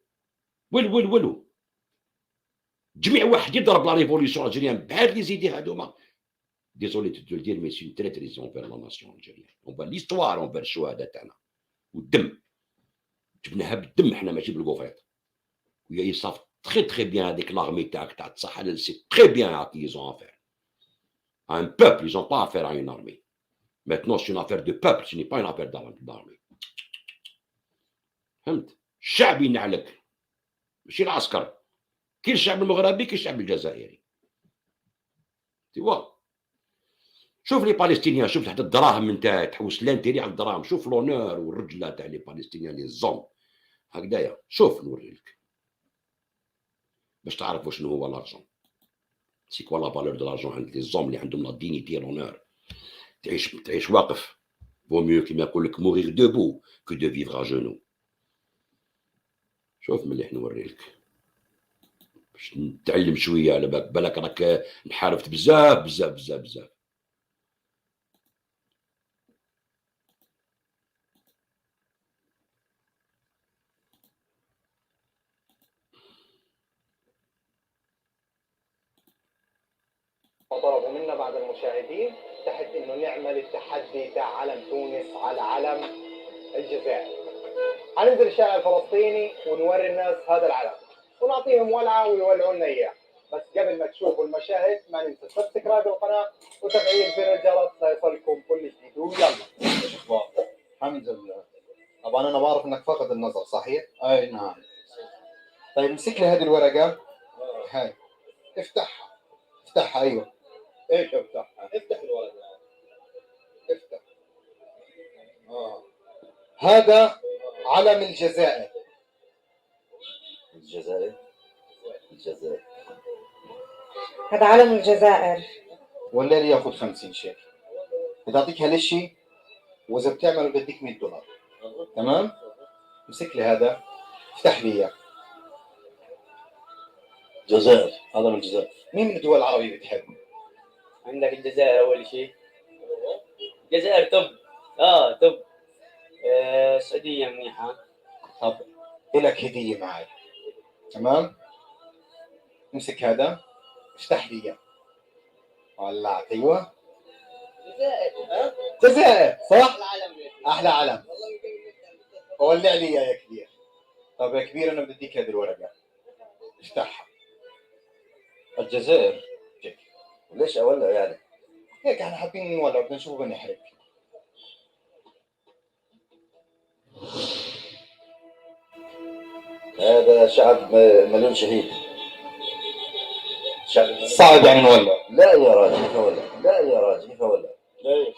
والو، جميع واحد يضرب لا ريفوليسيون الجيريان بهاد لي زيدي هاذوما، désolé de te le dire mais c'est une traîtrise envers la nation algérienne، envers l'histoire envers الشهداء تاعنا، والدم، جبناها بالدم حنا ماشي بالقوفريط. Ils savent très très bien avec l'armée تاع الصحة c'est très bien à qui ils ont affaire. À un peuple, ils n'ont pas affaire à une armée. Maintenant, c'est une affaire de peuple, ce n'est pas une affaire d'armée. فهمت؟ الشعب ينعلك ماشي العسكر، كاين الشعب المغربي كاين الشعب الجزائري. tu vois؟ شوف لي بالستينيان شوف تحت الدراهم نتاع تحوس لانتيري على الدراهم، شوف لونور والرجلة تاع لي بالستينيان لي زوم هكدايا، شوف نوريلك باش تعرفوا شنو هو لارجون. سي كوا لا فالور دو لارجون عند لي زوم اللي عندهم لا دينيتي لونور. تعيش واقف vaut mieux كيما يقول لك mourir debout que de vivre à genoux. شوف مليح نوريلك باش نتعلم شوية على بالك راك انحرفت بزاف. طلبوا منا بعض المشاهدين تحت انه نعمل التحدي تاع علم تونس على علم الجزائر. حننزل الشارع الفلسطيني ونوري الناس هذا العلم ونعطيهم ولعه ويولعوا لنا اياه، بس قبل ما تشوفوا المشاهد ما ننسى سبسكرايب القناه وتفعيل زر الجرس ليصلكم كل جديد. ويلا ايش اخبار؟ الحمد لله. طبعا انا بعرف انك فقد النظر صحيح؟ اي نعم. طيب امسك لي هذه الورقه هاي، افتحها ايوه. ايش افتحها؟ افتح الورقه، افتح. هذا علم الجزائر. الجزائر هذا علم الجزائر. والليل ياخذ 50 شيك، بتعطيك هالشيء واذا بتعمل بديك $100. تمام؟ امسك لي هذا افتح لي اياه. جزائر، علم الجزائر. مين من الدول العربية بتحب؟ عندك الجزائر أول شيء. الجزائر طب السعودية منيحة. طب إلك هدية معي. تمام؟ امسك هذا افتح لي اياه. ولعت. ايوه جزائر صح؟ احلى علم. ولع لي اياه يا كبير. طب يا كبير انا بدي اديك هذه الورقة افتحها. الجزائر جيك. ليش أولع يعني؟ هيك احنا حابين نولع بدنا نشوف بنحرق. هذا شعب مليون شهيد. شعب صعب يعني نولع. لا يا راجل كيف أولع؟ ليش؟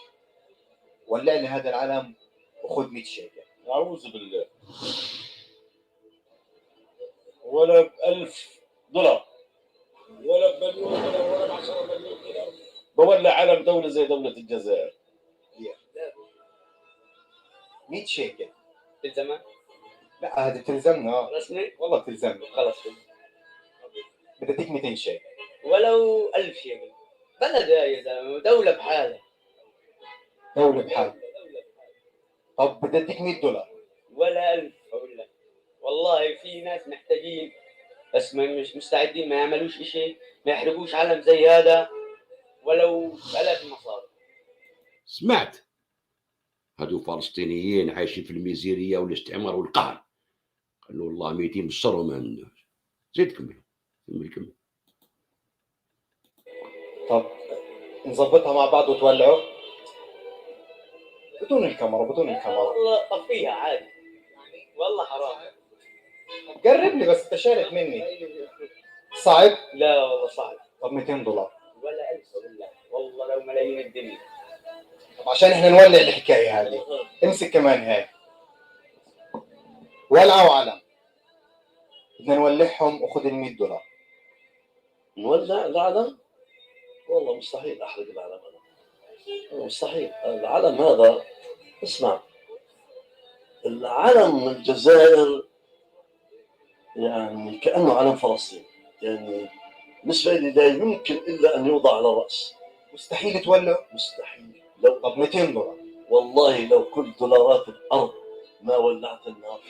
ولع لي هذا العلم وخذ 100 شيكل. أعوذ بالله. ولا $1000 ولا بمليون ولا ب10 مليون دولار بولع علم دولة زي دولة الجزائر. 100 شيكل. تلزمها؟ لا هذه تلزمنا رسمي؟ والله تلزمنا. خلاص بدي اديك 200 شيكل. ولو 1000 شيء. بلد يا زلمة، دولة بحالها. دولة بحال. طب بدي اديك $100. ولا 1000 أقول لك. والله في ناس محتاجين بس مش مستعدين، ما يعملوش إشي، ما يحرقوش علم زي هذا ولو بآلاف المصاري. سمعت هادو فلسطينيين عايشين في الميزيرية والاستعمار والقهر، قالوا والله ميتين بالشر وما عندوش. زيد كمل كمل. طب نظبطها مع بعض وتولعوا بدون الكاميرا والله طفيها عادي، والله حرام. قرب لي بس، انت شارك مني. صعب؟ لا والله صعب. طب $200. ولا ألف والله لو ملايين الدنيا. طب عشان احنا نولع الحكايه هذه، امسك كمان هاي ولعوا علم، بدنا نولعهم وخذ $100. نولع العلم؟ والله مستحيل احرق العلم هذا، مستحيل. العلم هذا، اسمع، العلم الجزائر يعني كأنه علم فلسطين، يعني بالنسبة لي لا يمكن إلا أن يوضع على الرأس. مستحيل تولعوا؟ مستحيل. لو طب $200. والله لو كل دولارات الأرض ما ولعت النار.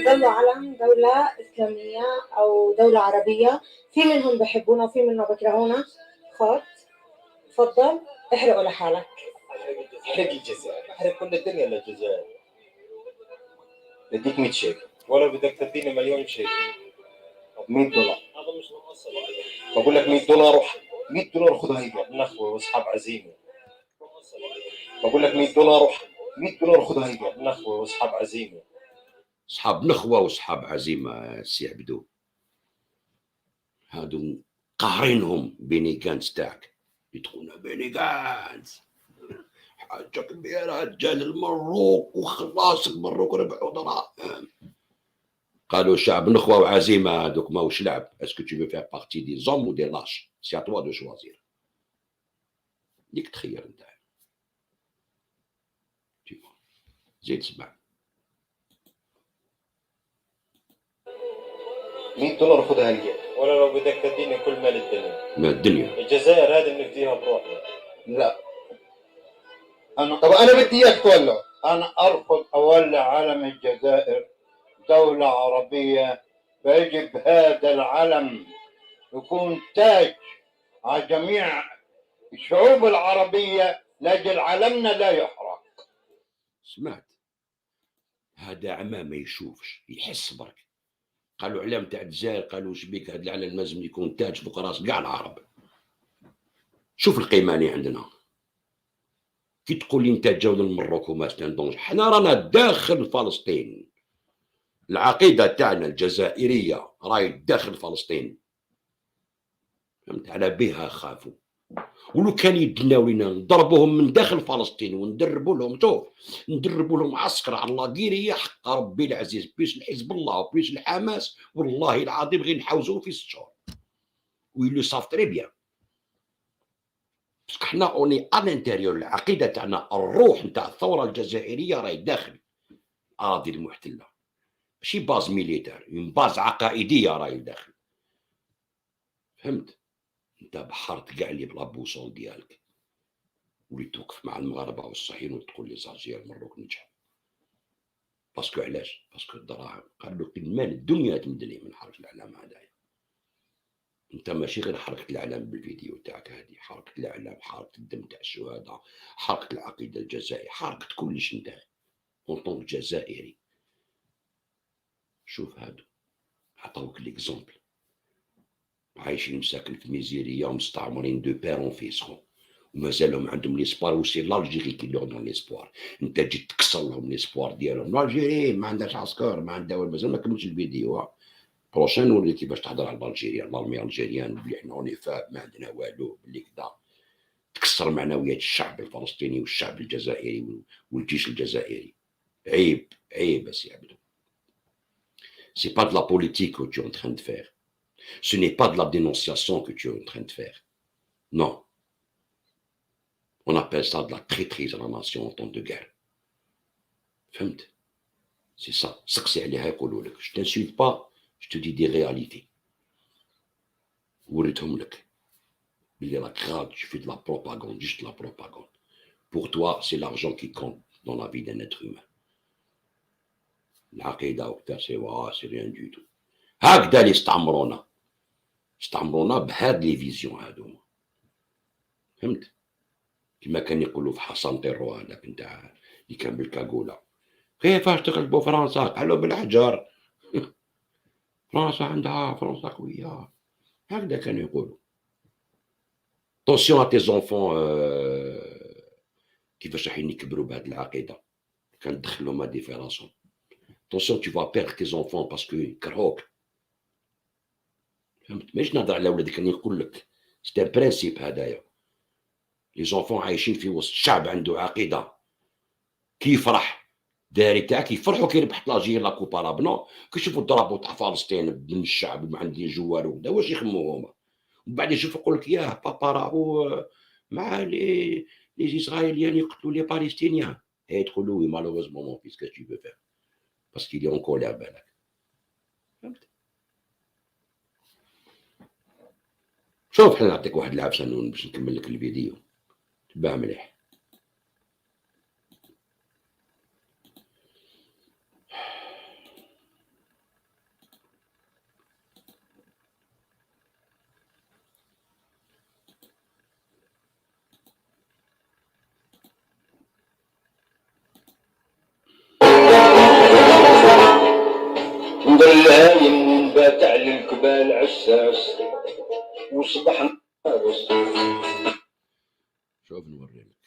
بضلوا علم دولة إسلامية أو دولة عربية، في منهم بحبونا وفي منهم بكرهونا. خد تفضل احرقوا لحالك. احرق الجزائر، احرق كل الدنيا للجزائر. بديك 100 شيك. ولا بدك تديني مليون شيء. $100. هذا مش مقصر عليك. بقول لك $100 $100 خذها هي. نخوة واصحاب عزيمة. بقول لك $100 خذها هي. نخوة واصحاب عزيمة. صحاب نخوة وصحاب عزيمة سي عبدو، هادو قاهرينهم بيني جانس تاعك، يدخلون بيني جانس حاجة كبيرة، رجال المروك وخلاص المروك ربحوا دراهم. قالوا شعب نخوة وعزيمة هادوك ماهوش لعب. اسكو tu veux faire partie des hommes ou des lâches؟ c'est à toi de choisir. ليك تخير انت. زيد اسمع. $100 خذها هي. ولا لو بدك تديني كل مال الدنيا. ما الدنيا الجزائر هذه بنفديها بروحنا. لا طب انا بدي اياك تولع. أنا أرفض أولع علم الجزائر، دولة عربية، فيجب هذا العلم يكون تاج على جميع الشعوب العربية لأجل علمنا لا يحرق. سمعت؟ هذا عمى ما يشوفش، يحس برك. قالوا علام تاع الجزائر، قالوا شبيك هذا العلم لازم يكون تاج فوق راس كاع العرب. شوف القيماني عندنا، كي تقول لي انت تجاوز المروك وما ستندونش، حنا رانا داخل فلسطين، العقيده تاعنا الجزائريه راهي داخل فلسطين، فهمت؟ على بها خافوا. ولو كان يدناو لينا نضربوهم من داخل فلسطين وندربوا لهم، شوف ندربوا لهم عسكر على اللاقيريه، حق ربي العزيز بيش الحزب الله وبيش الحماس، والله العظيم غير نحوزوه في 6 شهور. ويلو صاف تري بيان، باسكو حنا اوني ا لانتيريور، العقيده تاعنا الروح نتاع الثوره الجزائريه راهي داخل اراضي المحتله، ماشي باز ميليتار، اون باز عقائديه راهي داخل، فهمت؟ انت بحرت كاع اللي بلا بوصول ديالك، وليت توقف مع المغاربه والصهيون وتقول لي زاجير مروك نجح. باسكو علاش؟ باسكو الدراهم. قال له المال الدنيا تمدلي من حركه الاعلام هذايا. انت ماشي غير حركه الاعلام بالفيديو تاعك هذه، حركه الاعلام، حركه الدم تاع الشهداء، حركه العقيده الجزائريه، حركه كلش انت اون طونك جزائري. شوف هادو عطاوك ليكزومبل، عايشين مساكن في ميزيريا ومستعمرين دو بيرون فيسخون، ومازالهم عندهم ليسبوار، وسي لالجيري كي لهم دون ليسبوار. انت جيت تكسر لهم ليسبوار ديالهم. الجيري ما عندهاش عسكر، ما عندها والو، مازال ما كملتش الفيديو. بروشين نوري كيفاش تهضر على الجيريان، لارمي الجيريان بلي حنا اوني فاب ما عندنا والو، بلي كدا تكسر معنويات الشعب الفلسطيني والشعب الجزائري والجيش الجزائري. عيب عيب اسي عبدو. سي با دو لا بوليتيك que tu es en train de faire. Ce n'est pas de la dénonciation que tu es en train de faire. Non. On appelle ça de la traîtrise à la nation en temps de guerre. فهمت؟ C'est ça. سقسي عليها يقولوا لك. Je t'insulte pas, je te dis des réalités. وريتهم لك. بلي راك غلط tu fais de la propagande juste la propagande pour toi c'est l'argent qui compte dans la vie d'un être humain العقيدة وقتها سي ريان دو تو هكذا اللي استعمرونا بهاد لي فيزيون هادوما فهمت كما كان يقولوا في حسن طيرو هذاك نتاع اللي كان بالكاكولا كيفاش تغلبوا فرنسا قالوا بالحجر فرنسا قوية هكذا كانوا يقولوا طونسيون تي زونفون كيفاش راح يكبروا بهاد العقيدة كان دخلهم هادي في راسهم طونسيون tu vas perdre tes enfants parce que يكرهوك فهمت ماشي نهضر على ولادك كان يقول لك سي ان برانسيب هدايا لي زونفون عايشين في وسط شعب عنده عقيدة كي يفرح الداري تاعك يفرحوا كي ربحت لاجير لا كوبا رابنو كيشوفوا الدرابو تاع فلسطين من الشعب ما عندي جوار وكذا واش يخموا هما ومن بعد يشوفوا يقول لك ياه بابا راهو مع لي اسرائيليين يقتلوا لي بالستينيان اي تقول وي مالوغوزمون مون فيس كاش تي فو فير باسكو il est en colère بالك فهمت شوف حنا نعطيك واحد العفسه باش نكمل لك الفيديو تباه مليح ندلعين باتع للكبال عساس وصبح شوف نوري لك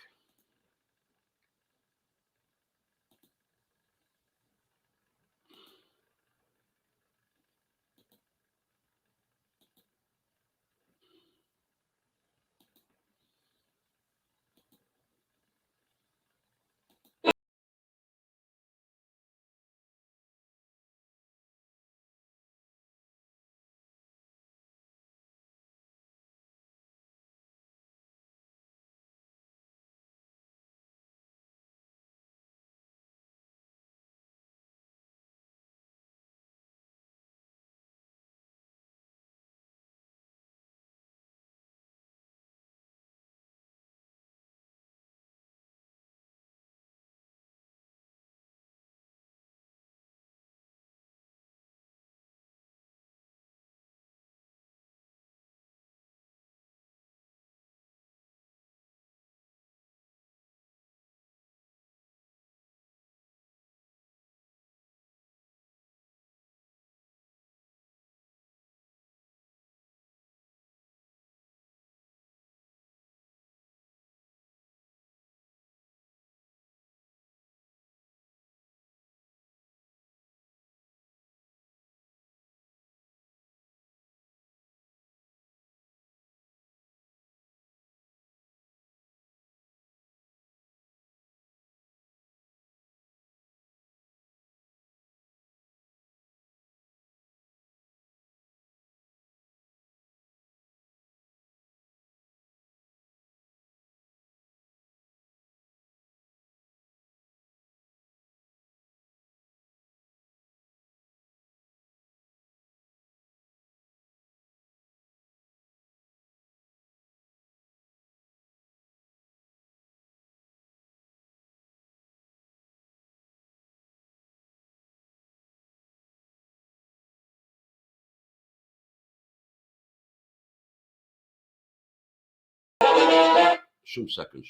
شو مساكن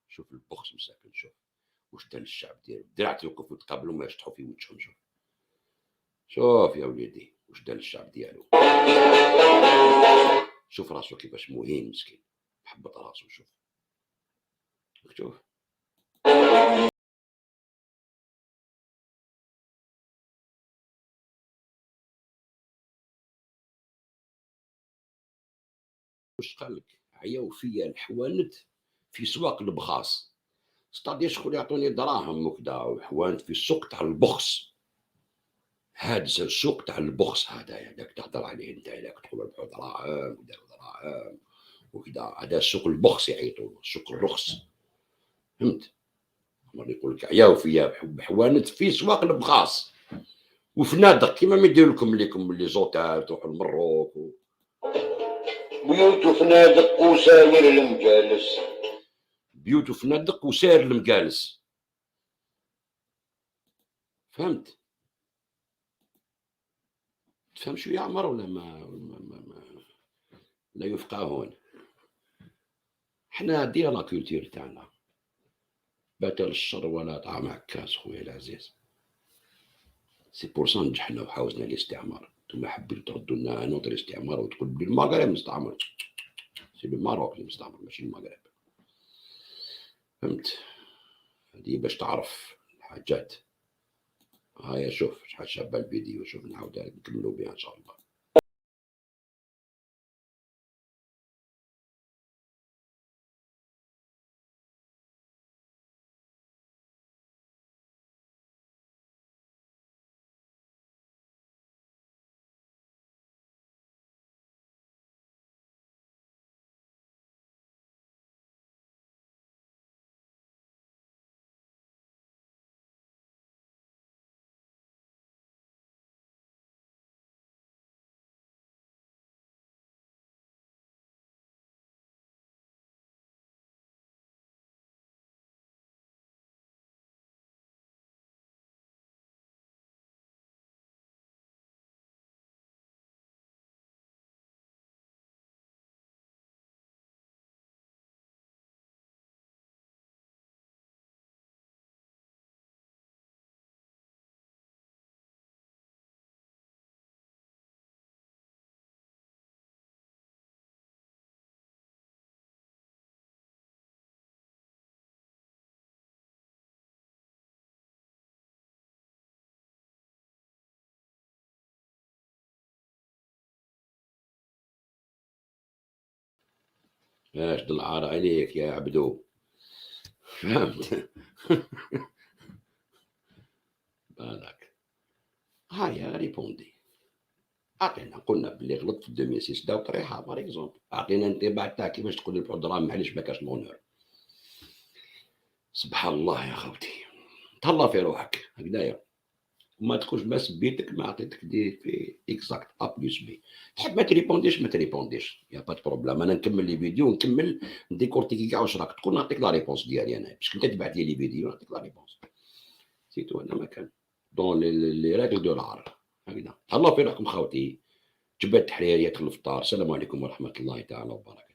شوف البخس مساكن شوف واش دار الشعب ديالو درعت يوقفوا يتقابلوا ما يشطحوا في وجههم شوف يا وليدي واش دار الشعب ديالو شوف راسو كيفاش مهين مسكين محبط راسو شوف واش قال لك عياو فيا الحوانت في سواق البخاص ستادير شكون يعطوني دراهم وكذا وحوانت في السوق تاع البخس هاد السوق تاع البخس هذايا داك تهضر عليه انت داك تقول ربحوا دراهم وداروا دراهم وكذا هذا سوق البخس يعيطوا سوق الرخص فهمت مرة يقول لك عياو فيا بحوانت في سواق البخاص وفنادق كيما ما يديروا لكم لي زوتال تروحوا لمروك بيوت وفنادق وساير المجالس. بيوت وفنادق وسائر المجالس. فهمت؟ تفهم شو يا عمر ولا ما لا يفقهون؟ حنا دينا لا كولتور تاعنا، باتل الشر ولا طعام عكاز خويا العزيز. سي بور سا نجحنا وحاوزنا الاستعمار، نتوما حابين تردوا لنا نوتر الاستعمار وتقول بلي المغرب مستعمر. سي الماروك اللي مستعمر ماشي المغرب. فهمت؟ هذه باش تعرف الحاجات. هيا شوف شحال شابه الفيديو، شوف نعاودها نكملوا بها ان شاء الله. اش دلعار عليك يا عبدو. فهمت؟ بالك هيا ريبوندي. عطينا قلنا بلي غلط في 2006 داو طريحه بار اكزومبل. عطينا انطباع تاع كيفاش تقول لي البروغرام معليش ما كاش لونور. سبحان الله يا خوتي، تهلا في روحك هكذايا، وما تقولش ما سبيتك ما عطيتك دي في اكزاكت ا بلس بي. تحب ما تريبونديش ما تريبونديش، يا با بروبليم. انا نكمل لي فيديو ونكمل نديكورتيكي كاع واش راك تقول، نعطيك لا ريبونس ديالي انا، باش انت تبعث لي فيديو نعطيك لا ريبونس. سيتو هذا ما كان دون لي ريغل دو لار هكذا. تهلاو في روحكم خوتي. جبات التحرير يدخل الفطار. السلام عليكم ورحمه الله تعالى وبركاته.